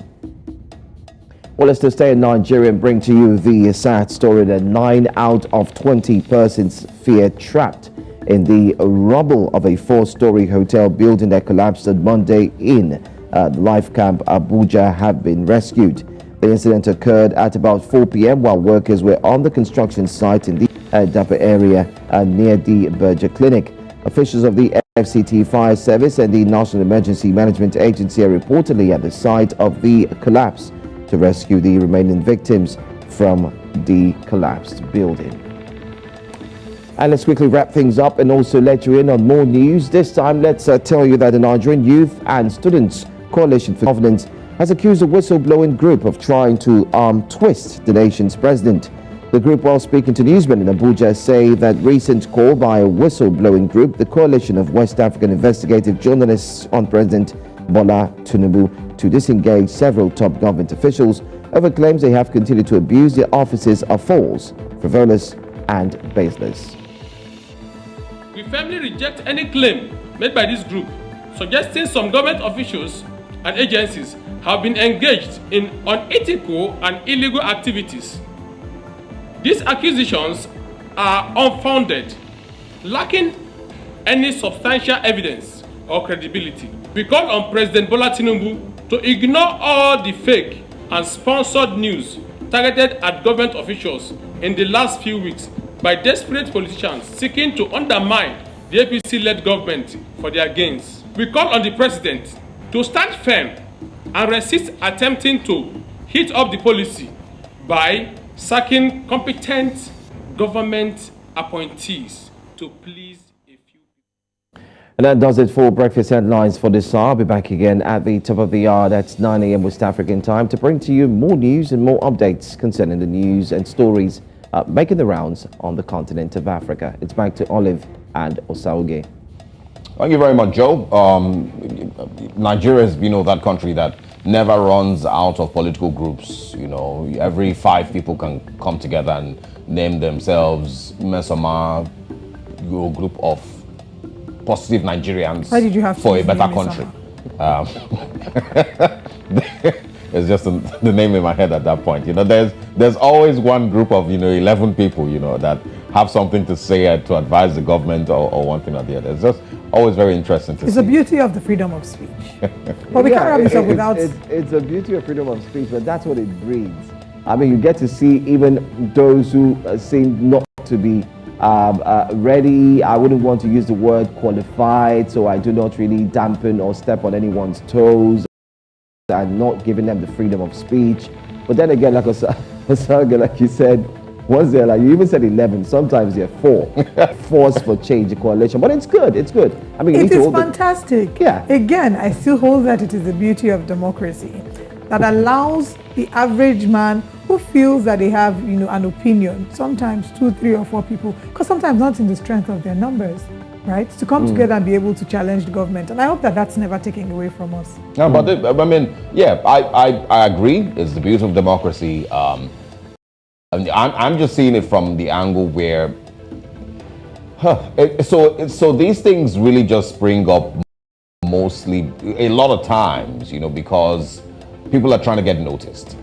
A: Well, let's just stay in Nigeria and bring to you the sad story that 9 out of 20 persons feared trapped in the rubble of a 4-story hotel building that collapsed on Monday in the Life Camp Abuja have been rescued. The incident occurred at about 4 p.m. while workers were on the construction site in the Dapa area near the Berger Clinic. Officials of the FCT Fire Service and the National Emergency Management Agency are reportedly at the site of the collapse to rescue the remaining victims from the collapsed building. And let's quickly wrap things up and also let you in on more news. This time, let's tell you that the Nigerian Youth and Students Coalition for Governance has accused a whistleblowing group of trying to twist the nation's president. The group, while speaking to newsmen in Abuja, say that recent call by a whistleblowing group, the Coalition of West African Investigative Journalists on President Bola Tinubu to disengage several top government officials over claims they have continued to abuse their offices are false, frivolous, and baseless.
M: We firmly reject any claim made by this group suggesting some government officials and agencies have been engaged in unethical and illegal activities. These accusations are unfounded, lacking any substantial evidence or credibility. We call on President Bola Tinubu to ignore all the fake and sponsored news targeted at government officials in the last few weeks by desperate politicians seeking to undermine the APC-led government for their gains. We call on the President to stand firm and resist attempting to heat up the policy by sacking competent government appointees to please a few people.
A: And that does it for breakfast headlines for this hour. I'll be back again at the top of the hour. That's 9 a.m. West African time to bring to you more news and more updates concerning the news and stories making the rounds on the continent of Africa. It's back to Olive and Osauge.
N: Thank you very much, Joe. Nigeria is, that country that never runs out of political groups. Every 5 people can come together and name themselves Mesoma, your group of positive Nigerians.
C: Why did you have
N: for
C: to
N: a better country? It's just the name in my head at that point. There's always one group of 11 people that have something to say to advise the government or one thing or the other. It's just always very interesting to see.
C: It's the beauty of the freedom of speech. But we can't wrap this up without...
A: It's the beauty of freedom of speech, but that's what it breeds. I mean, you get to see even those who seem not to be ready. I wouldn't want to use the word qualified, so I do not really dampen or step on anyone's toes and not giving them the freedom of speech. But then again, like you said, once they're you even said 11, sometimes they're 4. Force for change, the coalition. But it's good, I mean,
C: it is fantastic. Yeah. Again, I still hold that it is the beauty of democracy that allows the average man who feels that they have, an opinion, sometimes 2, 3, or 4 people, because sometimes not in the strength of their numbers, right, to come together and be able to challenge the government. And I hope that that's never taken away from us.
N: No, but I agree. It's the beauty of democracy. I'm just seeing it from the angle where, so these things really just spring up mostly, a lot of times, because people are trying to get noticed.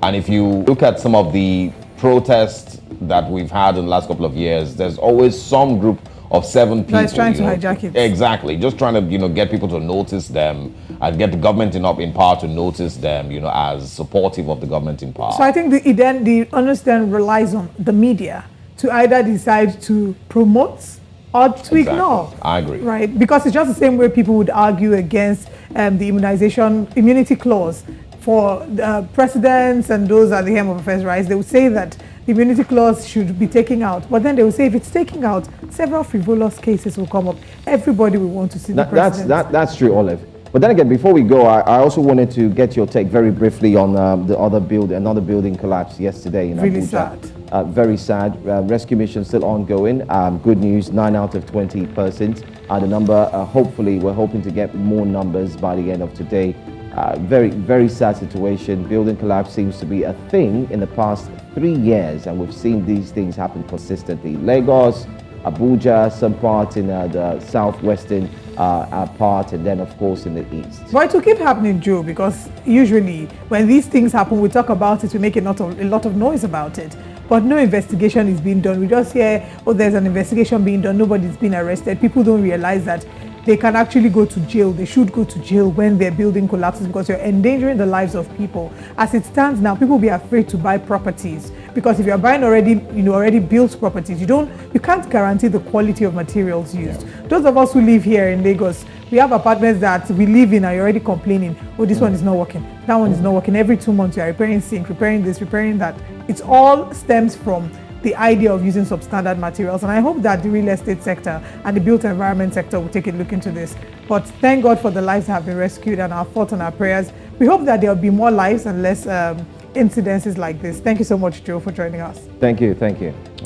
N: And if you look at some of the protests that we've had in the last couple of years, there's always some group of 7 people
C: that's trying to hijack it.
N: Exactly, just trying to get people to notice them and get the government in power to notice them, as supportive of the government in power.
C: So I think the onus then relies on the media to either decide to promote or to ignore.
N: I agree.
C: Right, because it's just the same way people would argue against the immunity clause for presidents and those at the helm of affairs, right? They would say that the immunity clause should be taken out, but then they will say if it's taken out, several frivolous cases will come up. Everybody will want to see the president.
A: That's true, Olive. But then again, before we go, I also wanted to get your take very briefly on another building collapse yesterday in
C: really
A: Abuja. Sad. Very sad. Rescue mission still ongoing. Good news, 9 out of 20 persons. The number, hopefully, we're hoping to get more numbers by the end of today. Very, very sad situation. Building collapse seems to be a thing in the past 3 years, and we've seen these things happen consistently. Lagos, Abuja, some parts in the southwestern part, and then of course in the east.
C: But it will keep happening, Joe, because usually when these things happen, we talk about it, we make a lot of noise about it, but no investigation is being done. We just hear, oh, there's an investigation being done, nobody's been arrested. People don't realize that they can actually go to jail. They should go to jail when their building collapses, because you're endangering the lives of people. As it stands now, people will be afraid to buy properties, because if you're buying already built properties, you can't guarantee the quality of materials used. Yeah. Those of us who live here in Lagos, we have apartments that we live in and you're already complaining, oh, this one is not working, that one is not working. Every 2 months you're repairing sink, repairing this, repairing that. It all stems from the idea of using substandard materials. And I hope that the real estate sector and the built environment sector will take a look into this. But thank God for the lives that have been rescued, and our thoughts and our prayers. We hope that there will be more lives and less incidences like this. Thank you so much, Joe, for joining us.
A: Thank you.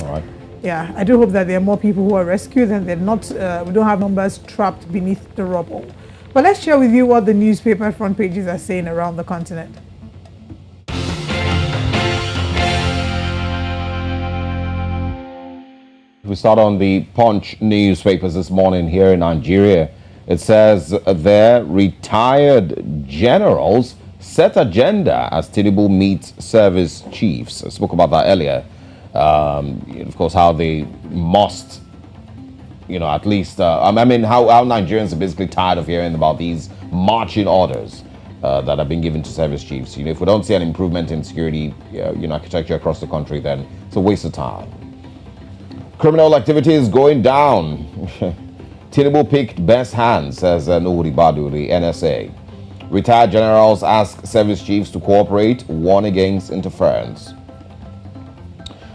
N: All right.
C: Yeah, I do hope that there are more people who are rescued and they're not, we don't have numbers trapped beneath the rubble. But let's share with you what the newspaper front pages are saying around the continent.
A: We start on the Punch newspapers this morning here in Nigeria. It says their retired generals set agenda as Tinubu meets service chiefs. I spoke about that earlier. Of course, how they must, at least, how Nigerians are basically tired of hearing about these marching orders that have been given to service chiefs. If we don't see an improvement in security, architecture across the country, then it's a waste of time. Criminal activity is going down. Tinubu picked best hands, says Nuhuri Badu, the NSA. Retired generals ask service chiefs to cooperate, warn against interference.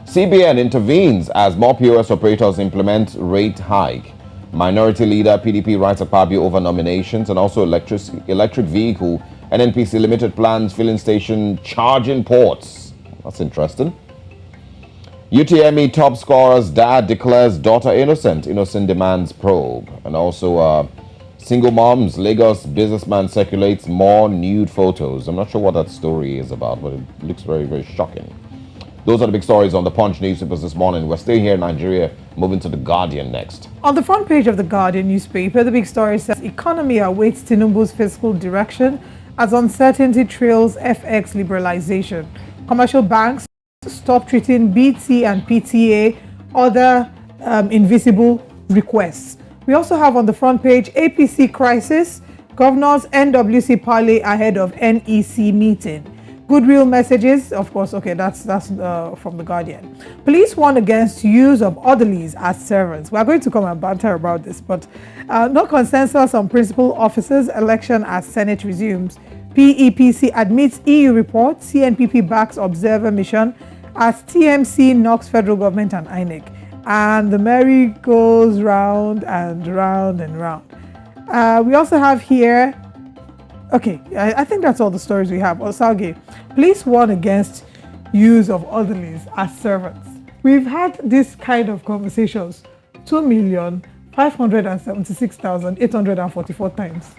A: CBN intervenes as more POS operators implement rate hike. Minority leader PDP writes Akpabio over nominations, and also electric vehicle NNPC limited plans filling station charging ports. That's interesting. UTME top scorer's dad declares daughter innocent. Innocent demands probe. And also single moms, Lagos businessman circulates more nude photos. I'm not sure what that story is about, but it looks very, very shocking. Those are the big stories on the Punch newspapers this morning. We're staying here in Nigeria, moving to The Guardian next.
C: On the front page of The Guardian newspaper, the big story says economy awaits Tinubu's fiscal direction as uncertainty trails FX liberalization. Commercial banks stop treating BT and PTA other invisible requests. We also have on the front page APC crisis, governors NWC parley ahead of NEC meeting. Goodwill messages, of course, okay, that's from The Guardian. Police warn against use of orderlies as servants. We are going to come and banter about this, but no consensus on principal officers election as Senate resumes. PEPC admits EU report, CNPP backs observer mission as TMC knocks federal government and INEC. And the merry goes round and round and round. We also have here, okay, I think that's all the stories we have. Osage, police warn against use of orderlies as servants. We've had this kind of conversations 2,576,844 times.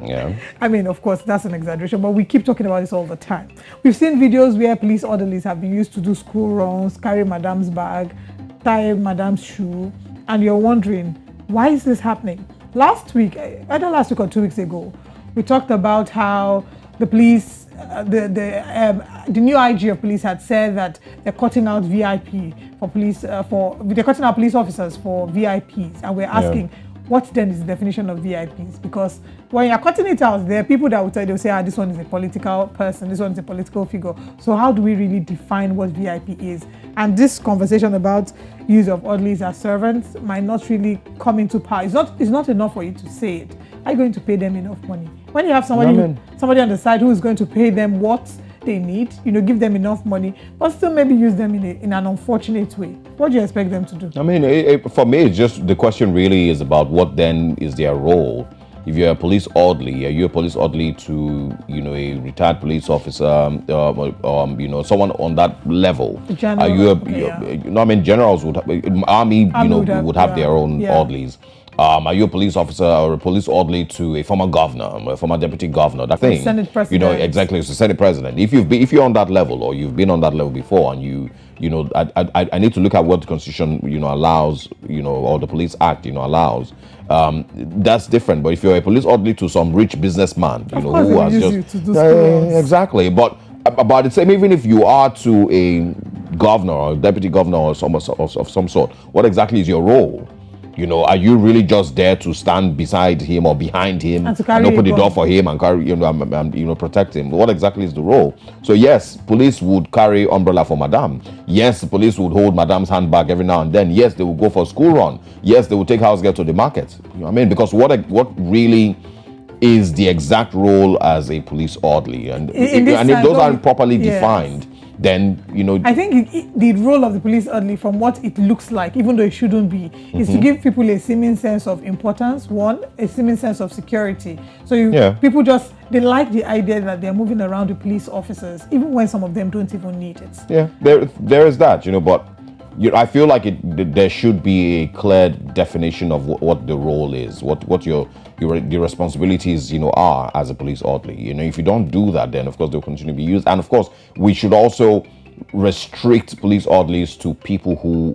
A: Yeah.
C: I mean, of course, that's an exaggeration, but we keep talking about this all the time. We've seen videos where police orderlies have been used to do school runs, carry madam's bag, tie madam's shoe, and you're wondering, why is this happening? Last week, either last week or 2 weeks ago, we talked about how the police, the new IG of police had said that they're cutting out VIP for police, they're cutting out police officers for VIPs, and we're asking, what then is the definition of VIPs? Because when you're cutting it out, there are people that will tell you, they'll say, this one is a political person, this one is a political figure. So how do we really define what VIP is? And this conversation about use of orderlies as servants might not really come into power. It's not enough for you to say it. Are you going to pay them enough money? When you have somebody on the side who is going to pay them what they need, give them enough money, but still maybe use them in an unfortunate way. What do you expect them to do?
A: I mean, for me, it's just the question really is about what then is their role. If you're a police orderly, are you a police orderly to, a retired police officer, someone on that level?
C: General,
A: are you generals would have, army would have their own orderlies. Are you a police officer or a police orderly to a former governor, or a former deputy governor? That thing,
C: Senate president.
A: Exactly, it's the Senate president. If you're on that level, or you've been on that level before, and I need to look at what the Constitution, allows, or the Police Act, allows. That's different. But if you're a police orderly to some rich businessman, who has just exactly, but about the same, even if you are to a governor or a deputy governor or of some sort, what exactly is your role? Are you really just there to stand beside him or behind him and open the door for him and carry, and protect him? What exactly is the role? So yes, police would carry umbrella for madam. Yes, police would hold madam's handbag every now and then. Yes, they would go for a school run. Yes, they would take house girl to the market. Because what really is the exact role as a police orderly? And if those aren't properly defined, then
C: I think the role of the police orderly, from what it looks like, even though it shouldn't be, is to give people a seeming sense of importance, a seeming sense of security. So people they like the idea that they're moving around the police officers, even when some of them don't even need it.
A: Yeah, there is that, but
N: I feel like there should be a clear definition of what the role is, what your responsibilities, are as a police orderly. If you don't do that, then of course they'll continue to be used. And of course, we should also restrict police orderlies to people who,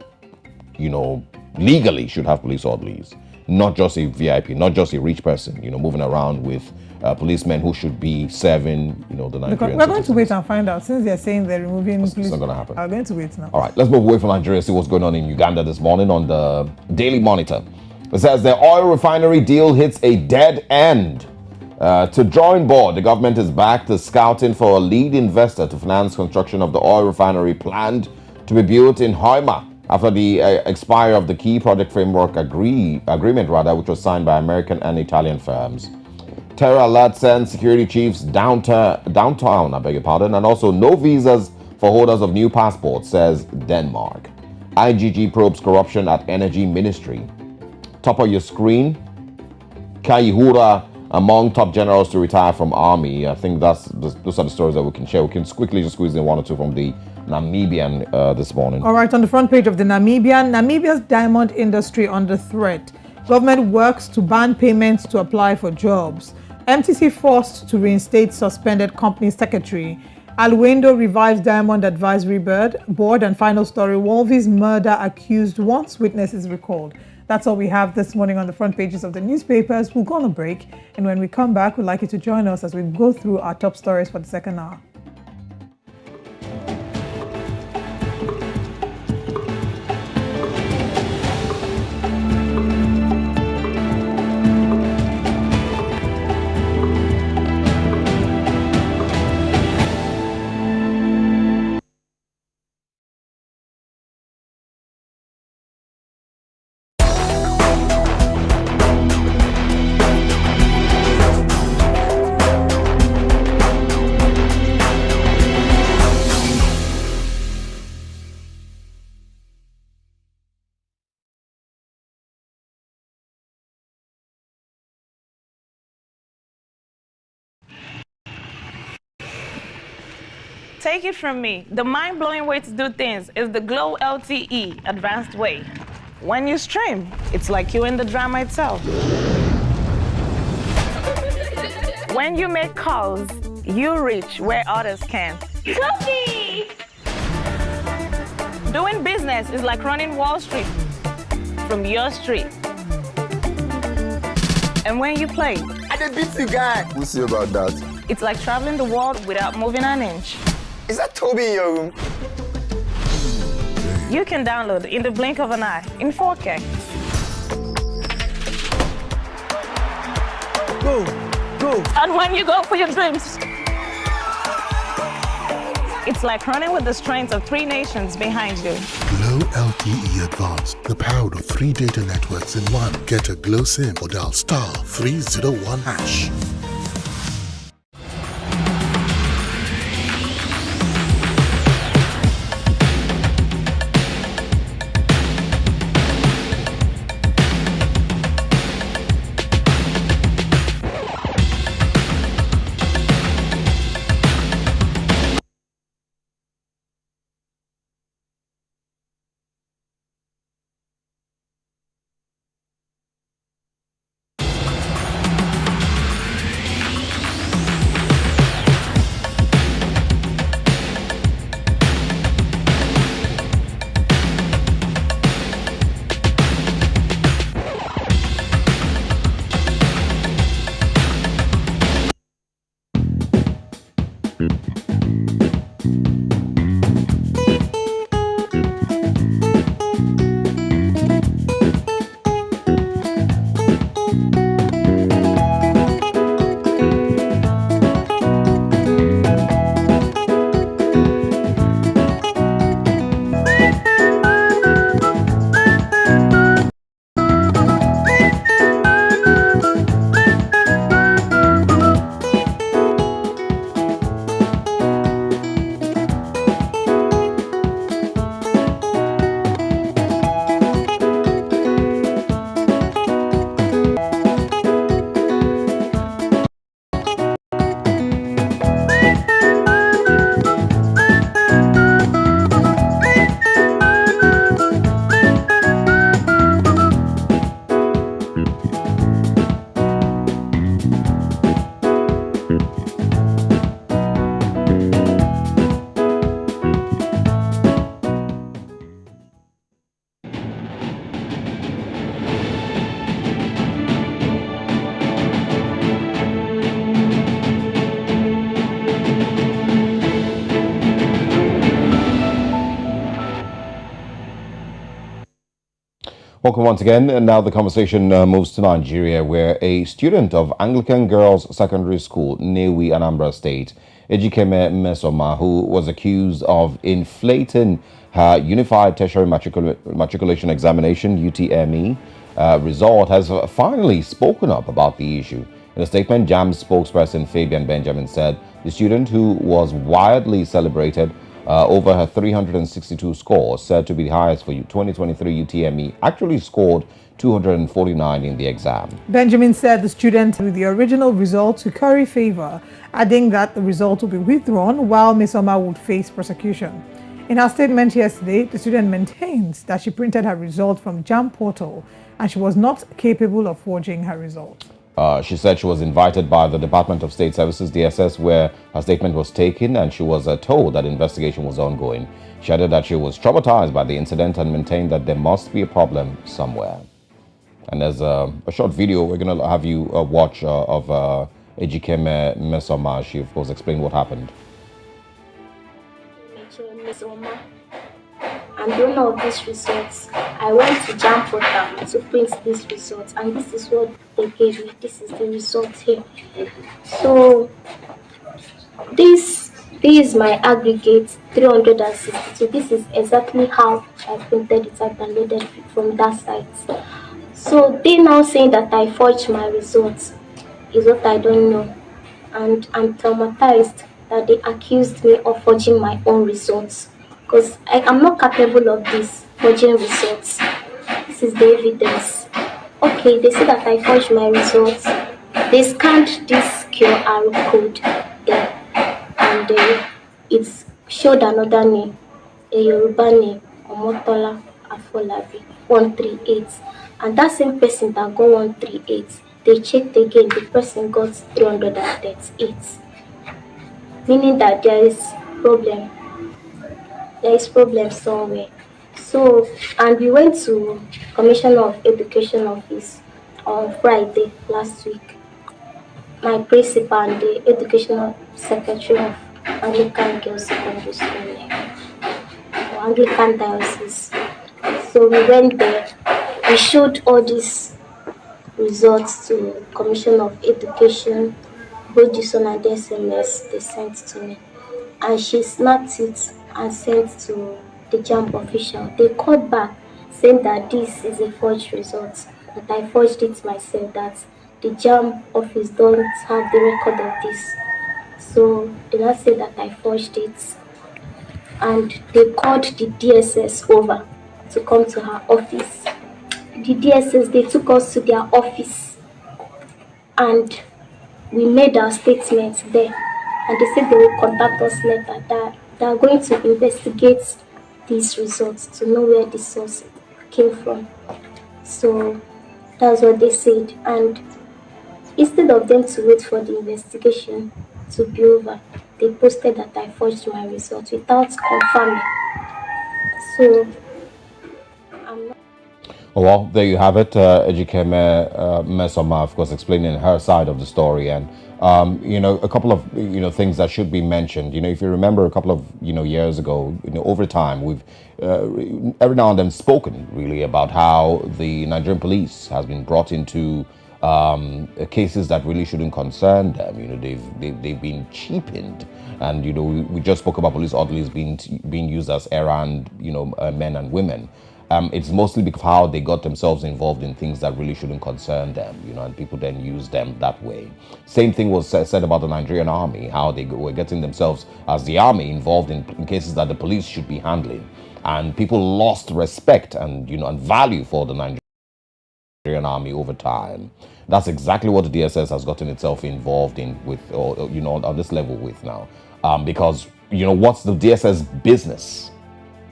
N: legally should have police orderlies, not just a VIP, not just a rich person, moving around with policemen who should be serving, the Nigerian
C: We're going to wait and find out. Since they're saying they're removing police,
N: it's not going to happen.
C: We're going to wait now.
N: All right, let's move away from Nigeria, see what's going on in Uganda this morning on the Daily Monitor. It says the oil refinery deal hits a dead end. To join board, the government is back to scouting for a lead investor to finance construction of the oil refinery planned to be built in Hoima after the expiry of the key project framework agreement, which was signed by American and Italian firms. Terror alert sends security chiefs downtown, and also no visas for holders of new passports, says Denmark. IGG probes corruption at Energy Ministry. Top of your screen, Kaihura among top generals to retire from army. I think those are the stories that we can share. We can quickly just squeeze in one or two from the Namibian this morning.
C: All right, on the front page of the Namibia's diamond industry under threat. Government works to ban payments to apply for jobs. MTC forced to reinstate suspended company secretary. Alwendo revives Diamond Advisory Board. And final story, Wolvie's murder accused once witness is recalled. That's all we have this morning on the front pages of the newspapers. We'll go on a break. And when we come back, we'd like you to join us as we go through our top stories for the second hour.
O: Take it from me, the mind-blowing way to do things is the Glow LTE advanced way. When you stream, it's like you're in the drama itself. When you make calls, you reach where others can't. Cookie! Doing business is like running Wall Street from your street. And when you play,
P: I did beat the guy. We'll see about that.
O: It's like traveling the world without moving an inch.
P: Is that Toby in your room?
O: You can download in the blink of an eye in 4K. Go. And when you go for your dreams, it's like running with the strength of 3 nations behind you.
Q: Glow LTE Advanced, the power of 3 data networks in one. Get a Glow SIM or dial *301#.
A: Welcome once again. And now the conversation moves to Nigeria, where a student of Anglican Girls Secondary School, Newi, Anambra State, Ejikeme Mesoma, who was accused of inflating her Unified Tertiary Matriculation Examination, UTME, result, has finally spoken up about the issue. In a statement, JAMB spokesperson Fabian Benjamin said the student, who was widely celebrated over her 362 score, said to be the highest for 2023 UTME, actually scored 249 in the exam.
C: Benjamin said the student with the original result to curry favor, adding that the result will be withdrawn while Mesoma would face prosecution. In her statement yesterday, the student maintains that she printed her result from JAMB portal and she was not capable of forging her result.
A: She said she was invited by the Department of State Services, DSS, where her statement was taken, and she was told that investigation was ongoing. She added that she was traumatized by the incident and maintained that there must be a problem somewhere. And there's a short video we're going to have you watch of Ejikeme Mesoma. She, of course, explained what happened.
R: And the owner of these results, I went to JAMB portal to print these results, and this is what they gave me. This is the result here. So this is my aggregate 362. This is exactly how I printed it. I downloaded it from that site. So they now saying that I forged my results is what I don't know, and I'm traumatized that they accused me of forging my own results, because I am not capable of this forging results. This is the evidence. Okay, they say that I forged my results. They scanned this QR code there, and it showed another name, a Yoruba name, Omotola Afolabi, 138. And that same person that got 138, they checked again, the person got 338. Meaning that there is problem. There is problem somewhere. So, and we went to Commissioner of Education office on Friday last week. My principal and the educational secretary of Anglican Girls Secondary School, or Anglican Diocese. So we went there. We showed all these results to Commissioner of Education, both this one and the SMS they sent to me. And she snapped it and sent to the JAMB official. They called back saying that this is a forged result, that I forged it myself, that the JAMB office don't have the record of this. So they now said that I forged it. And they called the DSS over to come to her office. The DSS, they took us to their office and we made our statements there. And they said they will contact us later, that they are going to investigate these results to know where the source came from. So that's what they said. And instead of them to wait for the investigation to be over, they posted that I forged my results without confirming. So I'm not.
A: Well, there you have it. Ejikeme Mesoma, of course, explaining her side of the story, and a couple of things that should be mentioned. If you remember, a couple of years ago, over time, we've every now and then spoken really about how the Nigerian police has been brought into cases that really shouldn't concern them. They've been cheapened, and we just spoke about police orderlies being used as errand men and women. It's mostly because of how they got themselves involved in things that really shouldn't concern them, and people then use them that way. Same thing was said about the Nigerian army, how they were getting themselves as the army involved in cases that the police should be handling. And people lost respect and value for the Nigerian army over time. That's exactly what the DSS has gotten itself involved in with, on this level with now. Because, what's the DSS business,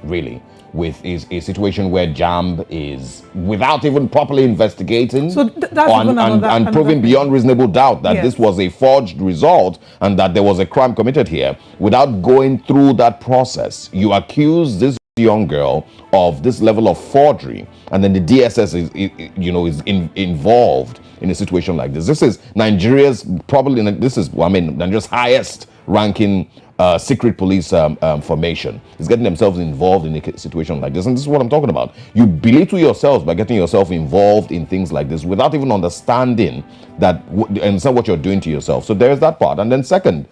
A: really? With is a situation where JAMB is, without even properly investigating and proving beyond reasonable doubt that this was a forged result and that there was a crime committed here, without going through that process, you accuse this young girl of this level of forgery, and then the DSS is involved in a situation like this. This is Nigeria's Nigeria's highest ranking
N: secret police formation, is getting themselves involved in a situation like this. And this is what I'm talking about. You belittle yourselves by getting yourself involved in things like this without even understanding understand what you're doing to yourself. So there's that part. And then second,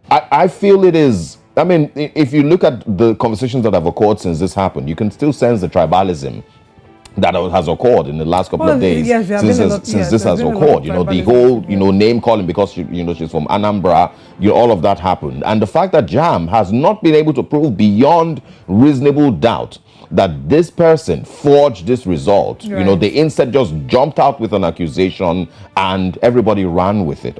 N: I feel it is, I mean, if you look at the conversations that have occurred since this happened, you can still sense the tribalism that has occurred in the last couple of days since this has occurred. You know, the whole, name calling because she's from Anambra, all of that happened. And the fact that JAM has not been able to prove beyond reasonable doubt that this person forged this result,
C: Right.
N: they instead just jumped out with an accusation and everybody ran with it.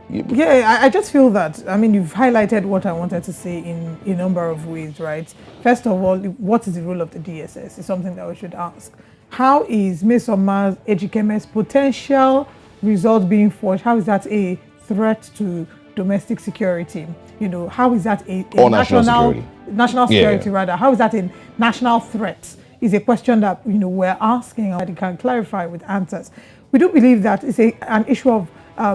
C: Yeah, I just feel that, I mean, you've highlighted what I wanted to say in a number of ways, right? First of all, what is the role of the DSS is something that we should ask. How is Ms. Omar's Ejikeme's potential result being forged? How is that a threat to domestic security? How is that a national security rather? How is that a national threat? Is a question that we're asking and that you can clarify with answers. We do believe that it's an issue of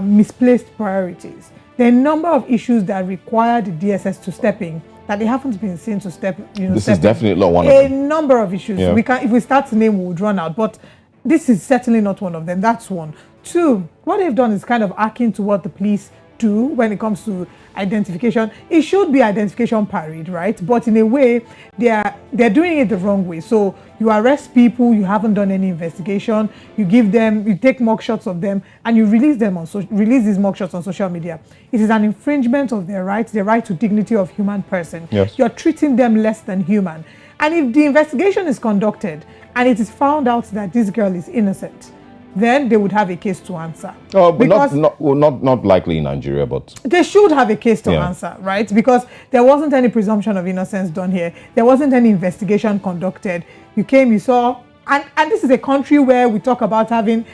C: misplaced priorities. There are a number of issues that require the DSS to step in that they haven't been seen to step.
N: This is definitely not one of
C: them.
N: them.
C: A number of issues.
N: Yeah.
C: If we start to name, we would run out. But this is certainly not one of them. That's one. Two, what they've done is kind of akin to what the police do when it comes to identification. It should be identification parade, right? But in a way, they're doing it the wrong way. So you arrest people, you haven't done any investigation, you take mock shots of them, and you release these mock shots on social media. It is an infringement of their rights, the right to dignity of human person.
N: Yes.
C: You're treating them less than human. And if the investigation is conducted and it is found out that this girl is innocent, then they would have a case to answer.
N: Oh, but not likely in Nigeria, but
C: they should have a case to answer, right? Because there wasn't any presumption of innocence done here. There wasn't any investigation conducted. You came, you saw, and this is a country where we talk about having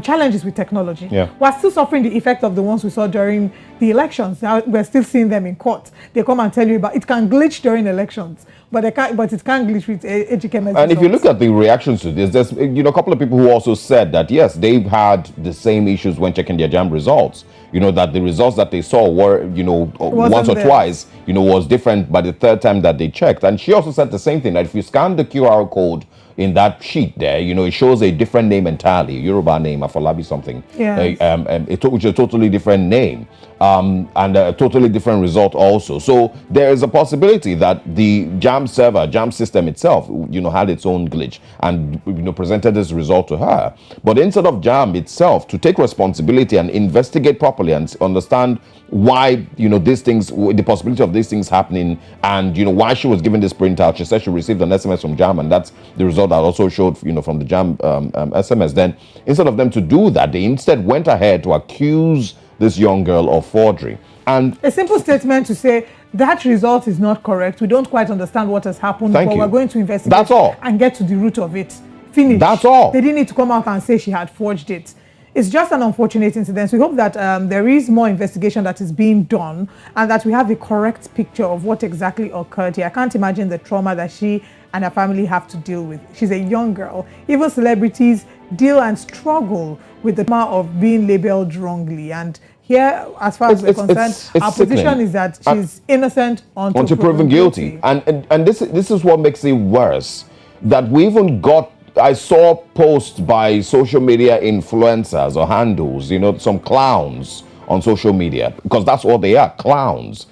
C: challenges with technology.
N: Yeah.
C: We're still suffering the effect of the ones we saw during the elections. Now we're still seeing them in court. They come and tell you about it can glitch during elections, but it can't glitch with Ejikeme's
N: and if you look at the reactions to this, there's a couple of people who also said that yes, they've had the same issues when checking their JAM results. That the results that they saw were once or twice was different by the third time that they checked. And she also said the same thing, that if you scan the QR code in that sheet there, it shows a different name entirely, Yoruba name, Afolabi something, which is a totally different name, and a totally different result also. So there is a possibility that the JAM server, JAM system itself, had its own glitch and presented this result to her. But instead of JAM itself to take responsibility and investigate properly and understand why these things, the possibility of these things happening, and why she was given this printout. She said she received an SMS from JAM, and that's the result that also showed from the JAM SMS. Then instead of them to do that, they instead went ahead to accuse this young girl of forgery. And
C: a simple statement to say that result is not correct. We don't quite understand what has happened, but we're going to investigate.
N: That's all.
C: And get to the root of it. Finish.
N: That's all.
C: They didn't need to come out and say she had forged it. It's just an unfortunate incident. So we hope that there is more investigation that is being done and that we have the correct picture of what exactly occurred here. I can't imagine the trauma that she and her family have to deal with. She's a young girl. Even celebrities deal and struggle with the trauma of being labeled wrongly. And here, as far as we're concerned, our position is that she's innocent until
N: proven guilty. And this is what makes it worse. That we even got, I saw posts by social media influencers or handles, some clowns on social media, because that's what they are, clowns,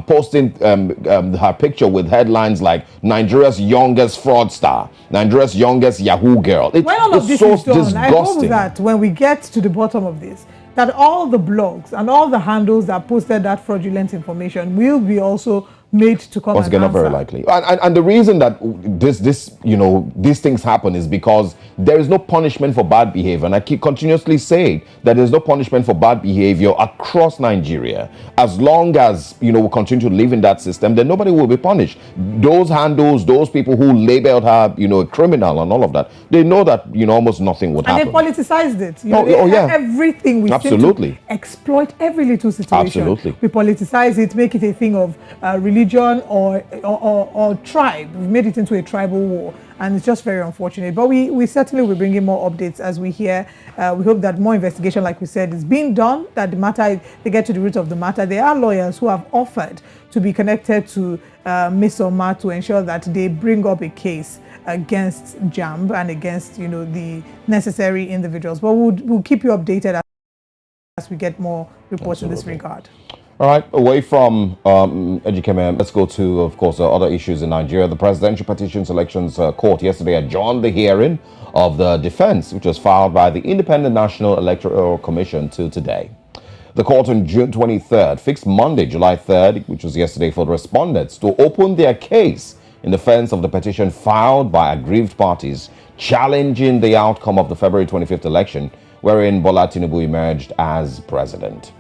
N: posting her picture with headlines like Nigeria's youngest fraudster, Nigeria's youngest Yahoo girl.
C: When all of this is done, I hope that when we get to the bottom of this, that all the blogs and all the handles that posted that fraudulent information will be also made to come
N: once again, not very likely. And the reason that these things happen is because there is no punishment for bad behavior. And I keep continuously saying that there's no punishment for bad behavior across Nigeria. As long as, we continue to live in that system, then nobody will be punished. Those handles, those people who labeled her, a criminal and all of that, they know that, almost nothing would happen.
C: And they politicized it. Everything we
N: absolutely
C: seem to exploit every little situation.
N: Absolutely.
C: We politicize it, make it a thing of religion or tribe. We've made it into a tribal war. and it's just very unfortunate. But we certainly will bring in more updates as we hear. We hope that more investigation, like we said, is being done, that the matter, they get to the root of the matter. There are lawyers who have offered to be connected to Ms. Omar to ensure that they bring up a case against JAMB and against, the necessary individuals. But we'll keep you updated as we get more reports in this regard.
N: All right, away from Ejikeme, let's go to, of course, other issues in Nigeria. The Presidential Petitions Elections Court yesterday adjourned the hearing of the defense, which was filed by the Independent National Electoral Commission, to today. The court on June 23rd fixed Monday, July 3rd, which was yesterday, for the respondents to open their case in defense of the petition filed by aggrieved parties challenging the outcome of the February 25th election, wherein Bola Tinubu emerged as president.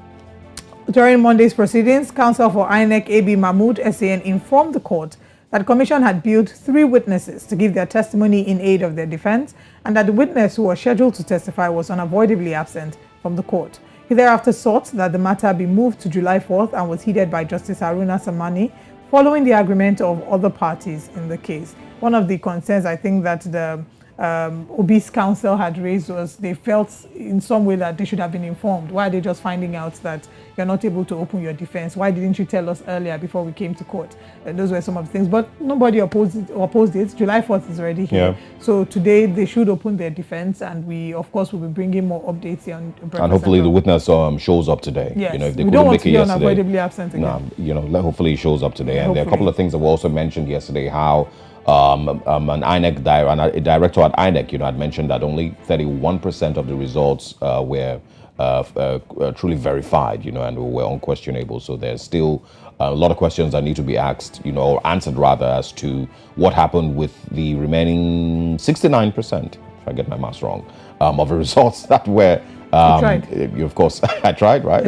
C: During Monday's proceedings, counsel for INEC AB Mahmood SAN informed the court that the commission had billed 3 witnesses to give their testimony in aid of their defense, and that the witness who was scheduled to testify was unavoidably absent from the court. He thereafter sought that the matter be moved to July 4th and was heeded by Justice Haruna Samani, following the agreement of other parties in the case. One of the concerns I think that the obese counsel had raised was they felt in some way that they should have been informed. Why are they just finding out that you're not able to open your defense? Why didn't you tell us earlier before we came to court? Those were some of the things, but nobody opposed it. July 4th is already here. Yeah. So today they should open their defense, and we, of course, will be bringing more updates here on Breakfast.
N: And hopefully the witness shows up today.
C: Yes.
N: If they
C: we don't want to be unavoidably absent again.
N: No, hopefully he shows up today. And there are a couple of things that were also mentioned yesterday, how an INEC a director at INEC, had mentioned that only 31% of the results were truly verified, and were unquestionable. So there's still a lot of questions that need to be asked, or answered rather, as to what happened with the remaining 69%, if I get my maths wrong, of the results that were. Of course, I tried, right?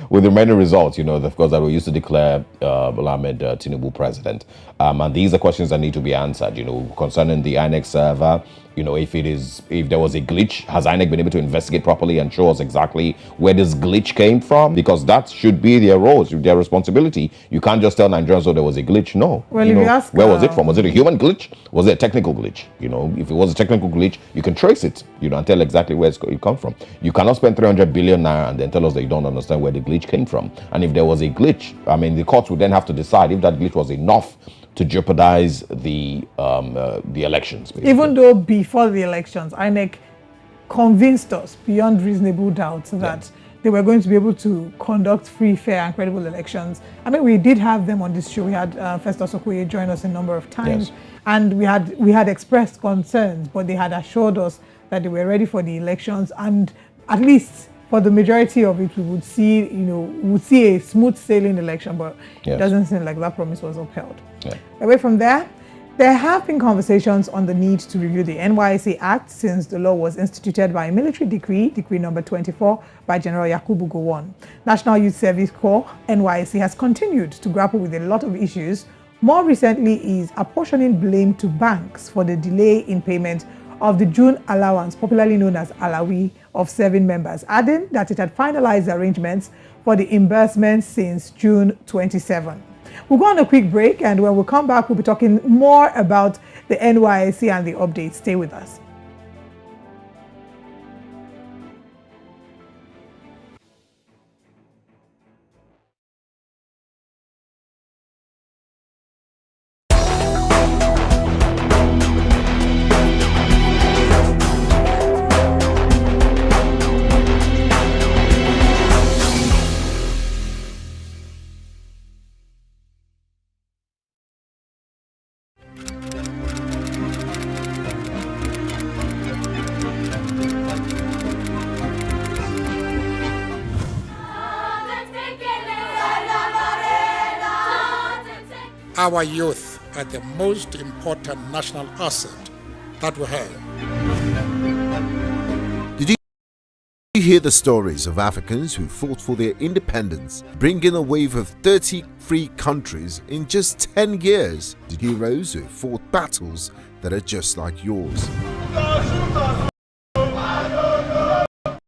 N: With the many results, of course, that we used to declare Bola Ahmed Tinubu president. And these are questions that need to be answered, concerning the INEC server. If there was a glitch, has INEC been able to investigate properly and show us exactly where this glitch came from? Because that should be their role, their responsibility. You can't just tell Nigerians, there was a glitch. No.
C: Well, if you ask,
N: where was it from? Was it a human glitch? Was it a technical glitch? If it was a technical glitch, you can trace it, and tell exactly where it come from. You cannot spend 300 billion naira and then tell us that you don't understand where the glitch came from. And if there was a glitch, the courts would then have to decide if that glitch was enough to jeopardize the elections. Basically.
C: Even though before the elections, INEC convinced us beyond reasonable doubt that they were going to be able to conduct free, fair, and credible elections. We did have them on this show. We had Festus Okoye join us a number of times, and we had expressed concerns, but they had assured us that they were ready for the elections, and at least for the majority of it, we would see, a smooth sailing election, but it doesn't seem like that promise was upheld.
N: Yeah.
C: Away from there have been conversations on the need to review the NYSC Act since the law was instituted by a military decree number 24 by General Yakubu Gowon. National Youth Service Corps, NYSC, has continued to grapple with a lot of issues. More recently is apportioning blame to banks for the delay in payment of the June allowance, popularly known as Alawi, of serving members, adding that it had finalized arrangements for the reimbursement since June 27. We'll go on a quick break, and when we come back, we'll be talking more about the NYSC and the updates. Stay with us.
S: Our youth are the most important national asset that we have.
E: Did you hear the stories of Africans who fought for their independence, bringing a wave of 30 free countries in just 10 years? The heroes who fought battles that are just like yours.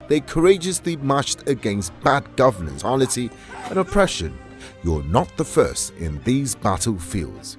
E: They courageously marched against bad governance, brutality, and oppression. You're not the first in these battlefields.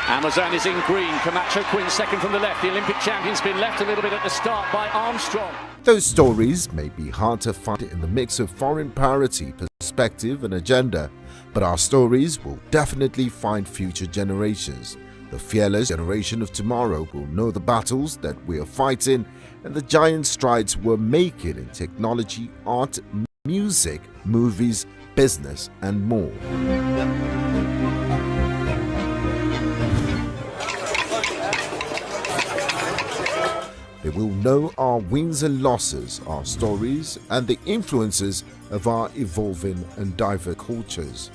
T: Amazon is in green. Camacho Quinn second from the left. The Olympic champion's been left a little bit at the start by Armstrong.
E: Those stories may be hard to find in the mix of foreign priority, perspective and agenda, but our stories will definitely find future generations. The fearless generation of tomorrow will know the battles that we are fighting and the giant strides we're making in technology, art, music, movies, business and more. They will know our wins and losses, our stories, and the influences of our evolving and diverse cultures.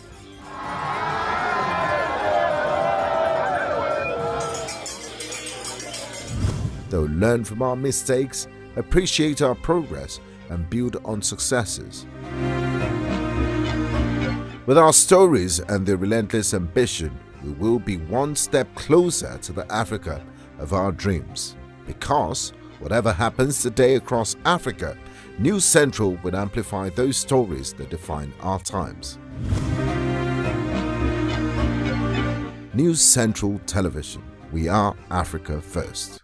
E: They'll learn from our mistakes, appreciate our progress, and build on successes. With our stories and their relentless ambition, we will be one step closer to the Africa of our dreams. Because whatever happens today across Africa, News Central will amplify those stories that define our times. News Central Television. We are Africa first.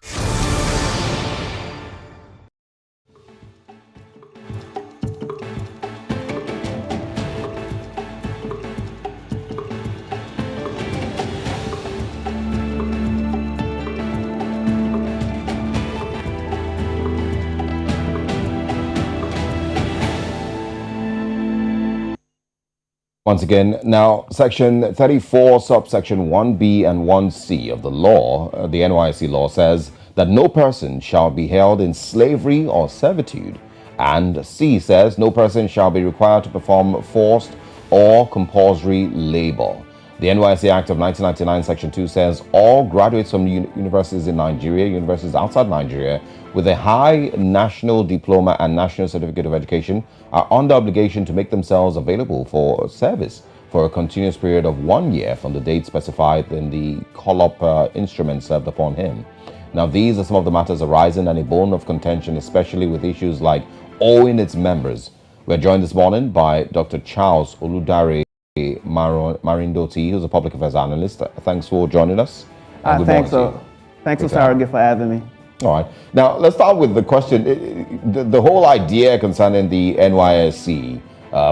A: Once again, now Section 34, subsection 1B and 1C of the law, the NYSC law, says that no person shall be held in slavery or servitude, and C says no person shall be required to perform forced or compulsory labor. The NYSC Act of 1999, Section 2 says all graduates from universities in Nigeria, universities outside Nigeria, with a high national diploma and national certificate of education are under obligation to make themselves available for service for a continuous period of 1 year from the date specified in the call-up instrument served upon him. Now, these are some of the matters arising and a bone of contention, especially with issues like owing its members. We're joined this morning by Dr. Charles Oludare Marindoti, who's a public affairs analyst. Thanks for joining us.
U: Thanks, Sarage, for having me.
A: All right. Now, let's start with the question. The whole idea concerning the NYSC,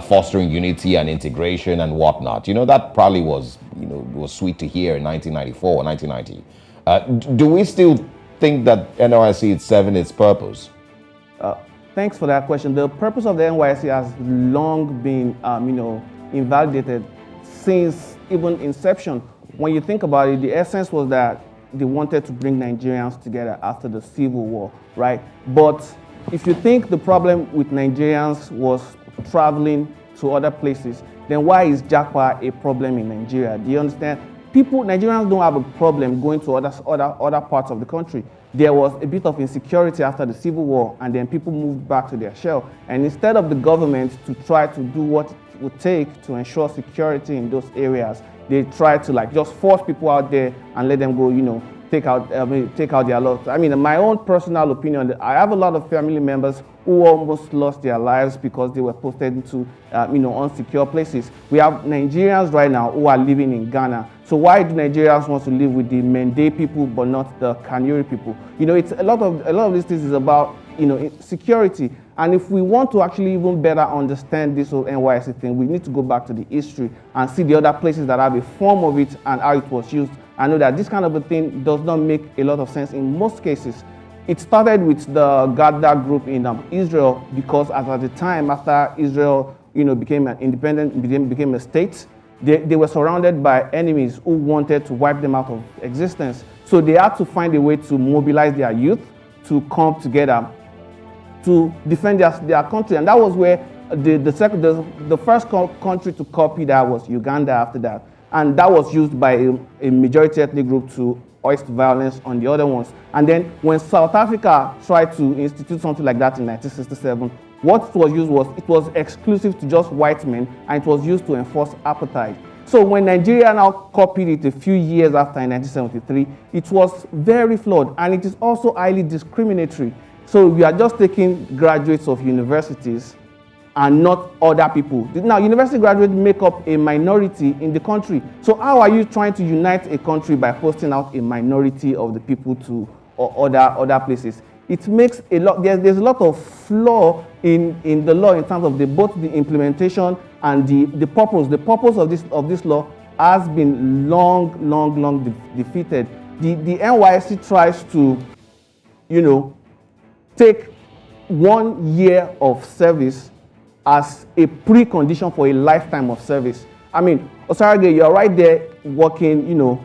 A: fostering unity and integration and whatnot, that probably was sweet to hear in 1994 or 1990. Do we still think that NYSC is serving its purpose?
U: Thanks for that question. The purpose of the NYSC has long been, invalidated since even inception. When you think about it, the essence was that they wanted to bring Nigerians together after the Civil War, right? But if you think the problem with Nigerians was traveling to other places, then why is Japa a problem in Nigeria? Do you understand? Nigerians don't have a problem going to other parts of the country. There was a bit of insecurity after the Civil War, and then people moved back to their shell. And instead of the government to try to do what it would take to ensure security in those areas, they try to just force people out there and let them go, take out their loss. In my own personal opinion, I have a lot of family members who almost lost their lives because they were posted into, unsecure places. We have Nigerians right now who are living in Ghana. So why do Nigerians want to live with the Mende people but not the Kanuri people? It's a lot of these things is about, security. And if we want to actually even better understand this whole NYSC thing, we need to go back to the history and see the other places that have a form of it and how it was used. I know that this kind of a thing does not make a lot of sense in most cases. It started with the Gadda group in Israel because at the time after Israel, became an independent, became a state, they were surrounded by enemies who wanted to wipe them out of existence. So they had to find a way to mobilize their youth to come together to defend their country. And that was where the first country to copy that was Uganda after that. And that was used by a majority ethnic group to hoist violence on the other ones. And then when South Africa tried to institute something like that in 1967, what was used it was exclusive to just white men, and it was used to enforce apartheid. So when Nigeria now copied it a few years after in 1973, it was very flawed, and it is also highly discriminatory. So we are just taking graduates of universities and not other people. Now, university graduates make up a minority in the country. So how are you trying to unite a country by posting out a minority of the people to other places? It makes a lot, there's a lot of flaw in the law in terms of both the implementation and the purpose. The purpose of this law has been long defeated. The NYSC tries to, take 1 year of service as a precondition for a lifetime of service. I mean, Osarage, you're right there working,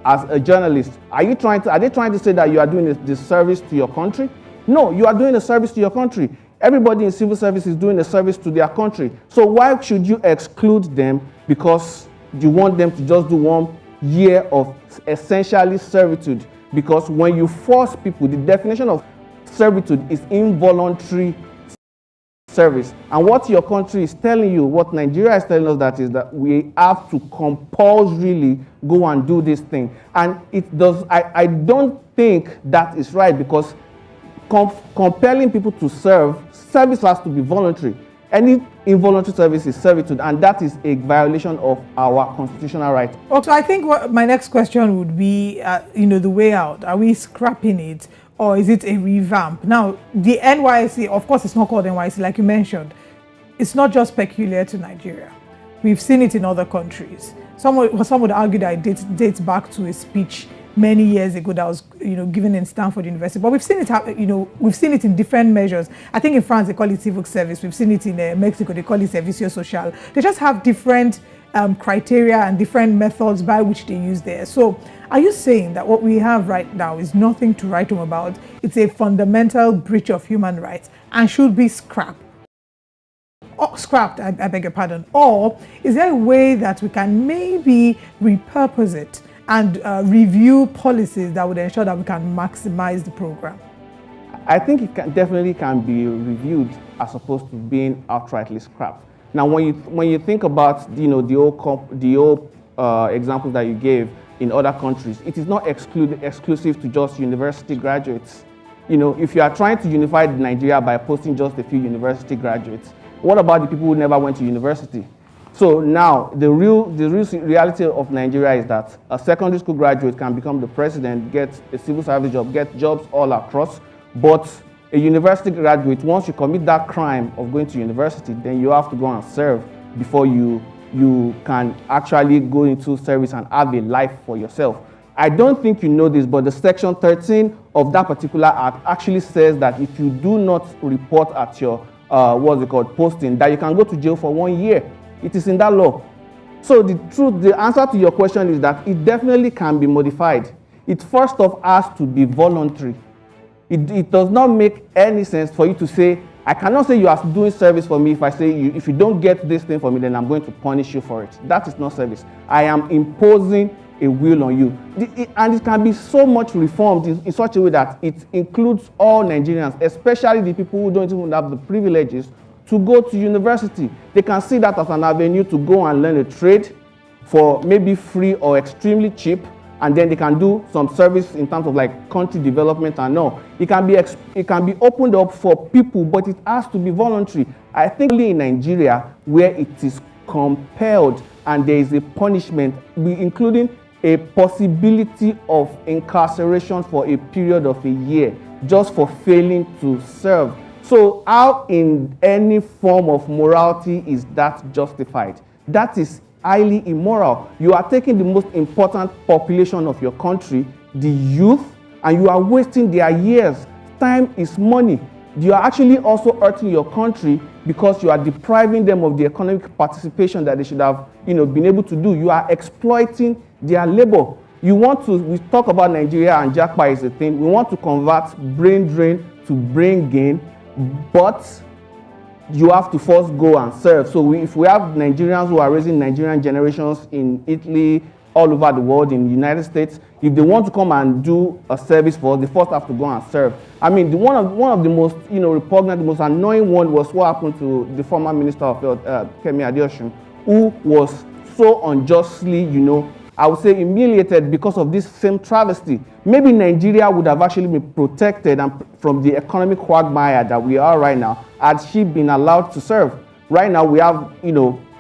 U: as a journalist. Are they trying to say that you are doing this service to your country? No, you are doing a service to your country. Everybody in civil service is doing a service to their country. So why should you exclude them because you want them to just do 1 year of essentially servitude? Because when you force people, the definition of servitude is involuntary service. And what your country is telling you, what Nigeria is telling us, is that we have to compulsorily go and do this thing. And it does. I don't think that is right, because compelling people to service has to be voluntary. Any involuntary service is servitude, and that is a violation of our constitutional right.
C: Okay, I think my next question would be, the way out. Are we scrapping it, or is it a revamp? Now, the NYSC, of course, it's not called NYSC, like you mentioned. It's not just peculiar to Nigeria. We've seen it in other countries. Some would argue that it dates back to a speech many years ago that was, given in Stanford University. But we've seen it, we've seen it in different measures. I think in France they call it civil service. We've seen it in Mexico, they call it servicio social. They just have different criteria and different methods by which they use there. So are you saying that what we have right now is nothing to write home about? It's a fundamental breach of human rights and should be scrapped? I beg your pardon. Or is there a way that we can maybe repurpose it and review policies that would ensure that we can maximize the program?
U: I think it definitely can be reviewed as opposed to being outrightly scrapped. Now, when you think about the old examples that you gave in other countries, it is not exclusive to just university graduates. If you are trying to unify Nigeria by posting just a few university graduates, what about the people who never went to university? So now, the real reality of Nigeria is that a secondary school graduate can become the president, get a civil service job, get jobs all across, but a university graduate, once you commit that crime of going to university, then you have to go and serve before you can actually go into service and have a life for yourself. I don't think you know this, but the section 13 of that particular act actually says that if you do not report at your, posting, that you can go to jail for 1 year. It is in that law. So the answer to your question is that it definitely can be modified. It first off has to be voluntary. It does not make any sense for you to say, I cannot say you are doing service for me if I say, if you don't get this thing for me, then I'm going to punish you for it. That is not service. I am imposing a will on you. And it can be so much reformed in such a way that it includes all Nigerians, especially the people who don't even have the privileges to go to university. They can see that as an avenue to go and learn a trade for maybe free or extremely cheap, and then they can do some service in terms of like country development and all. It can be opened up for people, but it has to be voluntary. I think only in Nigeria where it is compelled and there is a punishment, including a possibility of incarceration for a period of a year just for failing to serve. So how in any form of morality is that justified? That is highly immoral. You are taking the most important population of your country, the youth, and you are wasting their years. Time is money. You are actually also hurting your country because you are depriving them of the economic participation that they should have, been able to do. You are exploiting their labor. We talk about Nigeria and Jackpot is a thing. We want to convert brain drain to brain gain, but you have to first go and serve. So if we have Nigerians who are raising Nigerian generations in Italy, all over the world, in the United States, if they want to come and do a service for us, they first have to go and serve. I mean, one of the most repugnant, the most annoying one was what happened to the former Minister of Health, Kemi Adeosun, who was so unjustly, I would say, humiliated because of this same travesty. Maybe Nigeria would have actually been protected from the economic quagmire that we are right now had she been allowed to serve. Right now, we have,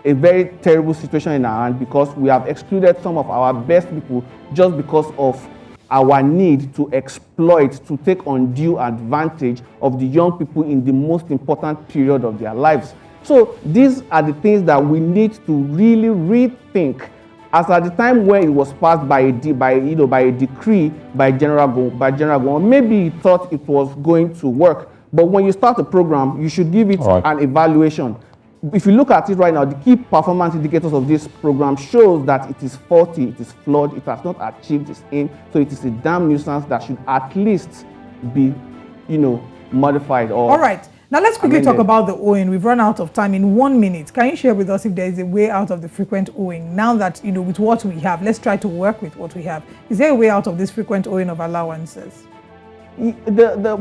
U: a very terrible situation in our hand because we have excluded some of our best people just because of our need to exploit, to take undue advantage of the young people in the most important period of their lives. So these are the things that we need to really rethink. As at the time where it was passed by a decree by General Gowon, maybe he thought it was going to work. But when you start a program, you should give it an evaluation. If you look at it right now, the key performance indicators of this program shows that it is faulty, it is flawed, it has not achieved its aim. So it is a damn nuisance that should at least be, modified.
C: All right. Now let's quickly talk about the owing. We've run out of time. In 1 minute, can you share with us if there is a way out of the frequent owing? Now that, with what we have, let's try to work with what we have. Is there a way out of this frequent owing of allowances?
U: That's the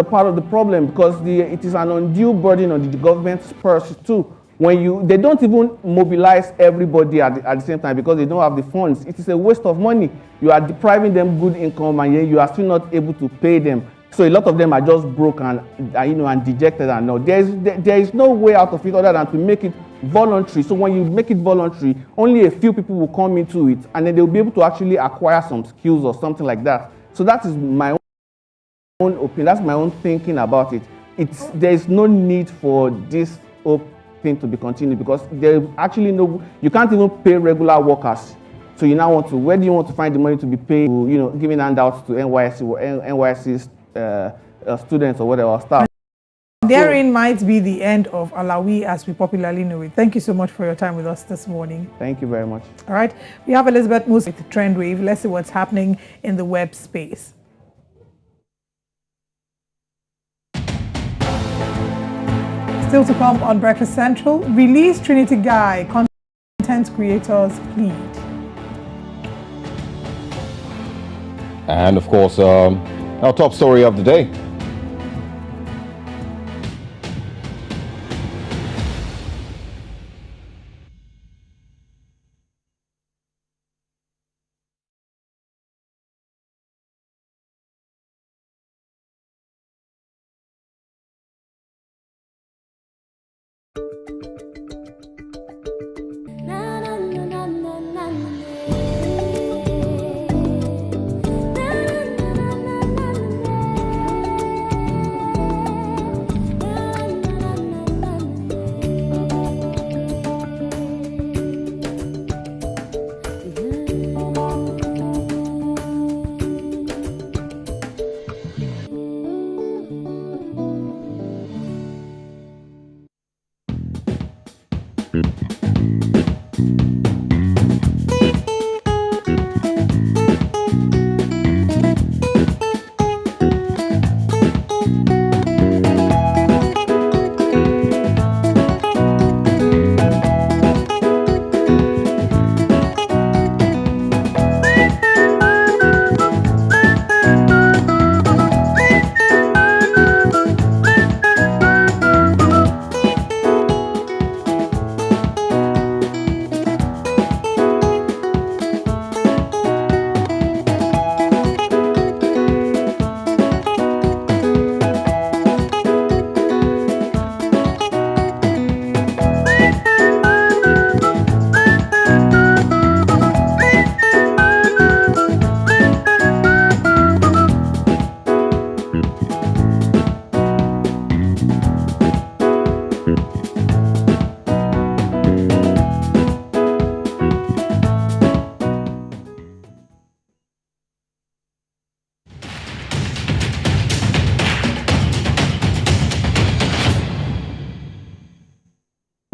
U: part of the problem, because it is an undue burden on the government's purse too. When they don't even mobilize everybody at the same time because they don't have the funds. It is a waste of money. You are depriving them good income, and yet you are still not able to pay them. So a lot of them are just broke and dejected and all. There is no way out of it other than to make it voluntary. So when you make it voluntary, only a few people will come into it, and then they'll be able to actually acquire some skills or something like that. So that is my own opinion. That's my own thinking about it. There is no need for this whole thing to be continued because there actually you can't even pay regular workers. So you now where do you want to find the money to be paid? Giving handouts to NYSC or NYSC students or whatever staff.
C: Therein might be the end of Alawi as we popularly know it. Thank you so much for your time with us this morning.
U: Thank you very much.
C: All right, we have Elizabeth Moose with the Trend Wave. Let's see what's happening in the web space. Still to come on Breakfast Central, release Trinity Guy, content creators plead.
A: And of course, our top story of the day.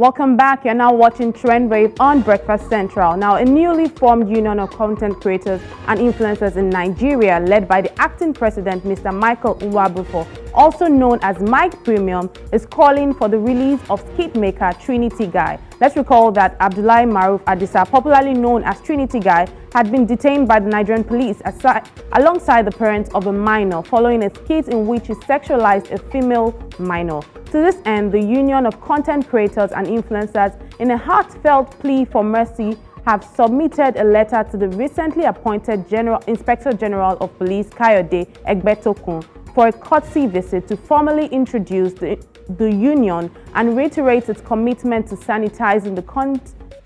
B: Welcome back. You're now watching Trend Wave on Breakfast Central. Now, a newly formed union of content creators and influencers in Nigeria, led by the acting president, Mr. Michael Nwabufo, also known as Mike Premium, is calling for the release of skit maker Trinity Guy. Let's recall that Abdullahi Maruf Adisa, popularly known as Trinity Guy, had been detained by the Nigerian police alongside the parents of a minor following a skit in which he sexualized a female minor. To this end, the Union of Content Creators and Influencers, in a heartfelt plea for mercy, have submitted a letter to the recently appointed Inspector General of Police, Kayode Egbetokun, for a courtesy visit to formally introduce the union and reiterate its commitment to sanitizing the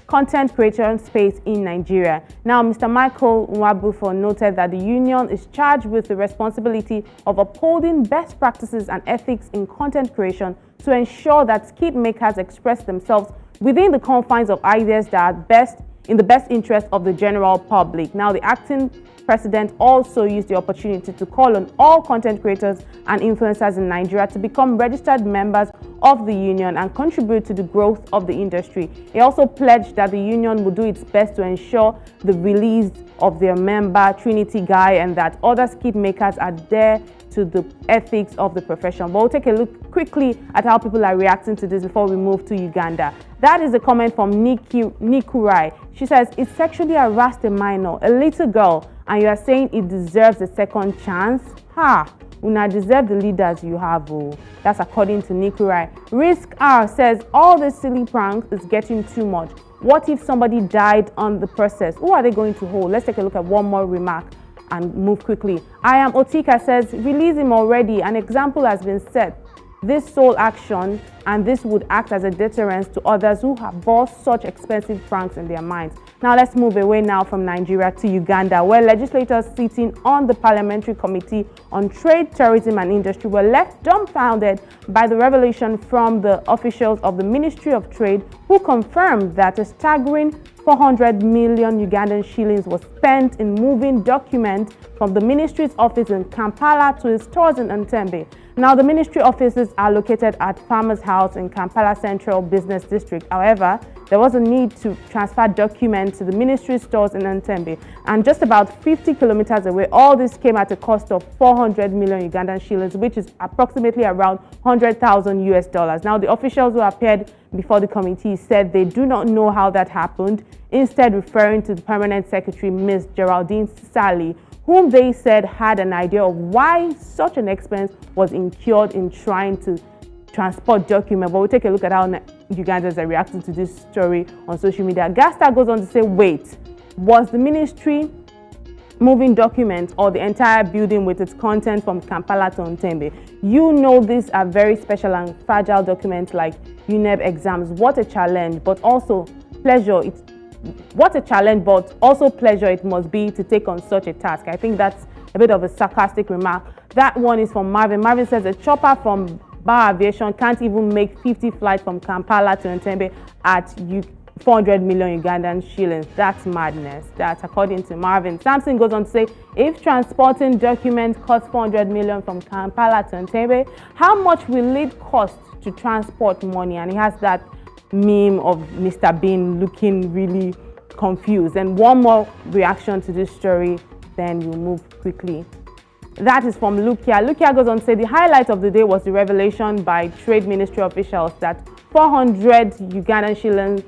B: content creation space in Nigeria. Now, Mr. Michael Nwabufo noted that the union is charged with the responsibility of upholding best practices and ethics in content creation to ensure that skit makers express themselves within the confines of ideas that are in the best interest of the general public. Now, the acting president also used the opportunity to call on all content creators and influencers in Nigeria to become registered members of the union and contribute to the growth of the industry. He also pledged that the union will do its best to ensure the release of their member, Trinity Guy, and that other skit makers are there to the ethics of the profession. But we'll take a look quickly at how people are reacting to this before we move to Uganda. That is a comment from Nikurai. She says, it sexually harassed a minor, a little girl, and you are saying it deserves a second chance? Ha! Una deserve the leaders you have. Oh. That's according to Nikurai. Risk R says, all this silly prank is getting too much. What if somebody died on the process? Who are they going to hold? Let's take a look at one more remark and move quickly. I am Otika says, release him already. An example has been set. This sole action, and this would act as a deterrence to others who have bought such expensive pranks in their minds. Now let's move away now from Nigeria to Uganda, where legislators sitting on the Parliamentary Committee on Trade, Tourism and Industry were left dumbfounded by the revelation from the officials of the Ministry of Trade, who confirmed that a staggering 400 million Ugandan shillings was spent in moving documents from the ministry's office in Kampala to its stores in Entebbe. Now, the ministry offices are located at Farmers House in Kampala Central Business District. However, there was a need to transfer documents to the ministry stores in Entebbe. And just about 50 kilometers away, all this came at a cost of 400 million Ugandan shillings, which is approximately around 100,000 US dollars. Now, the officials who appeared before the committee said they do not know how that happened, instead referring to the permanent secretary, Ms. Geraldine Sally, whom they said had an idea of why such an expense was incurred in trying to transport documents. But we'll take a look at how Ugandans are reacting to this story on social media. Gasta goes on to say, wait, was the ministry moving documents or the entire building with its content from Kampala to Entebbe? You know, these are very special and fragile documents like UNEB exams. What a challenge, but also pleasure. What a challenge, but also pleasure it must be to take on such a task. I think that's a bit of a sarcastic remark. That one is from Marvin. Marvin says a chopper from Bar Aviation can't even make 50 flights from Kampala to Entebbe at 400 million Ugandan shillings. That's madness. That's according to Marvin. Samson goes on to say, if transporting documents costs 400 million from Kampala to Entebbe, how much will it cost to transport money? And he has that meme of Mr. Bean looking really confused. And one more reaction to this story, then we'll move quickly. That is from Lukia. Lukia goes on to say the highlight of the day was the revelation by Trade Ministry officials that 400 Ugandan shillings,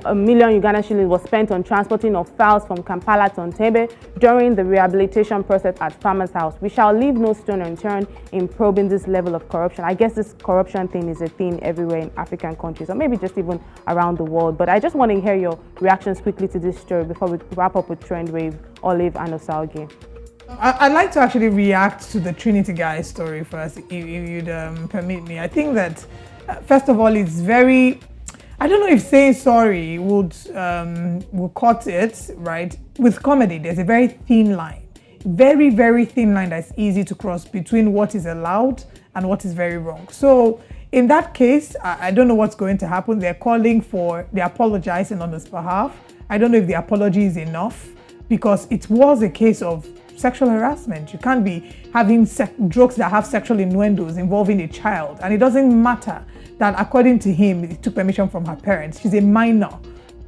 B: a million Ugandan shillings was spent on transporting of files from Kampala to Entebbe during the rehabilitation process at Farmers House. We shall leave no stone unturned in probing this level of corruption. I guess this corruption thing is a thing everywhere in African countries, or maybe just even around the world. But I just want to hear your reactions quickly to this story before we wrap up with Trend Wave, Olive and Osalgi.
C: I'd like to actually react to the Trinity Guy story first, if you'd permit me. I think that, first of all, it's very... I don't know if saying sorry would cut it, right? With comedy, there's a very thin line, very, very thin line that's easy to cross between what is allowed and what is very wrong. So in that case, I don't know what's going to happen. They're apologizing on his behalf. I don't know if the apology is enough, because it was a case of sexual harassment. You can't be having jokes that have sexual innuendos involving a child, and it doesn't matter that according to him, he took permission from her parents. She's a minor.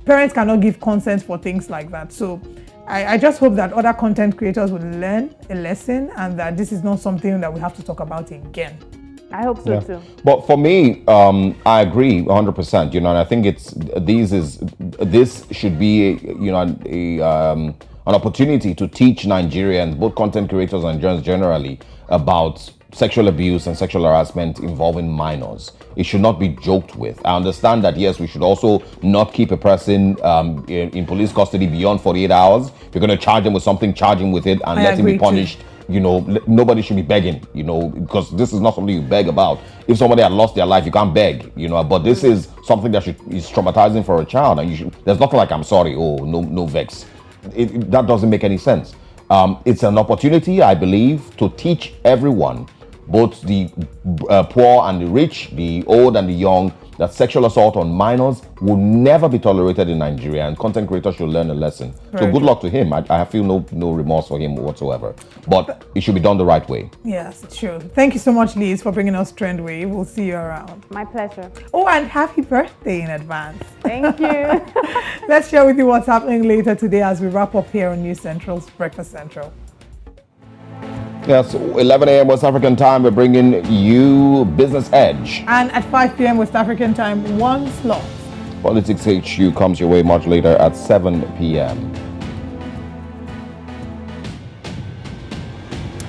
C: Parents cannot give consent for things like that. So I just hope that other content creators will learn a lesson, and that this is not something that we have to talk about again.
B: I hope so too.
N: But for me, I agree 100%. You know, and I think this should be an opportunity to teach Nigerians, both content creators and journalists generally, about sexual abuse and sexual harassment involving minors. It should not be joked with. I understand that, yes, we should also not keep a person in police custody beyond 48 hours. If you're going to charge them with something, charge him with it and let him be punished. You know, nobody should be begging, you know, because this is not something you beg about. If somebody had lost their life, you can't beg, you know, but this is something that is traumatizing for a child, and there's nothing like, I'm sorry, oh, no vex. That doesn't make any sense. It's an opportunity, I believe, to teach everyone, both the poor and the rich, the old and the young, that sexual assault on minors will never be tolerated in Nigeria, and content creators should learn a lesson. So good luck to him. I feel no remorse for him whatsoever, but it should be done the right way.
C: Yes, sure. Thank you so much, Liz, for bringing us Trend Wave. We'll see you around.
B: My pleasure.
C: Oh, and happy birthday in advance.
B: Thank you.
C: Let's share with you what's happening later today as we wrap up here on News Central's Breakfast Central.
N: Yes, 11 a.m. West African time, we're bringing you Business Edge.
C: And at 5 p.m. West African time, one slot.
N: Politics HQ comes your way much later at 7 p.m.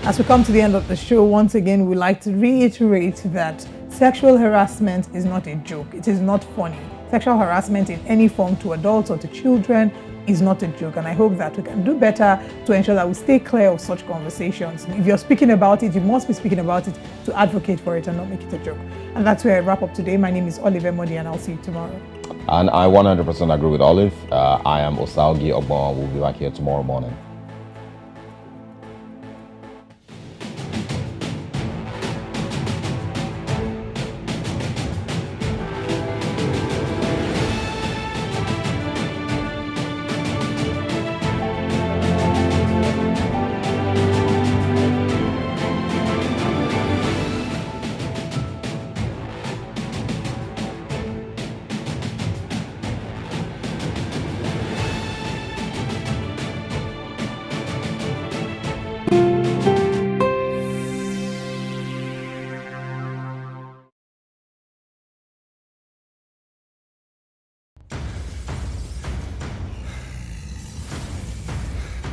C: As we come to the end of the show, once again, we'd like to reiterate that sexual harassment is not a joke. It is not funny. Sexual harassment in any form to adults or to children is not a joke, and I hope that we can do better to ensure that we stay clear of such conversations. If you're speaking about it, you must be speaking about it to advocate for it and not make it a joke. And that's where I wrap up today. My name is Olive Modi, and I'll see you tomorrow.
N: And I 100% agree with Olive. I am Osaogi Ogbon. We'll be back here tomorrow morning.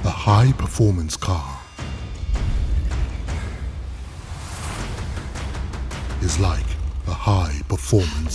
Q: A high-performance car is like a high-performance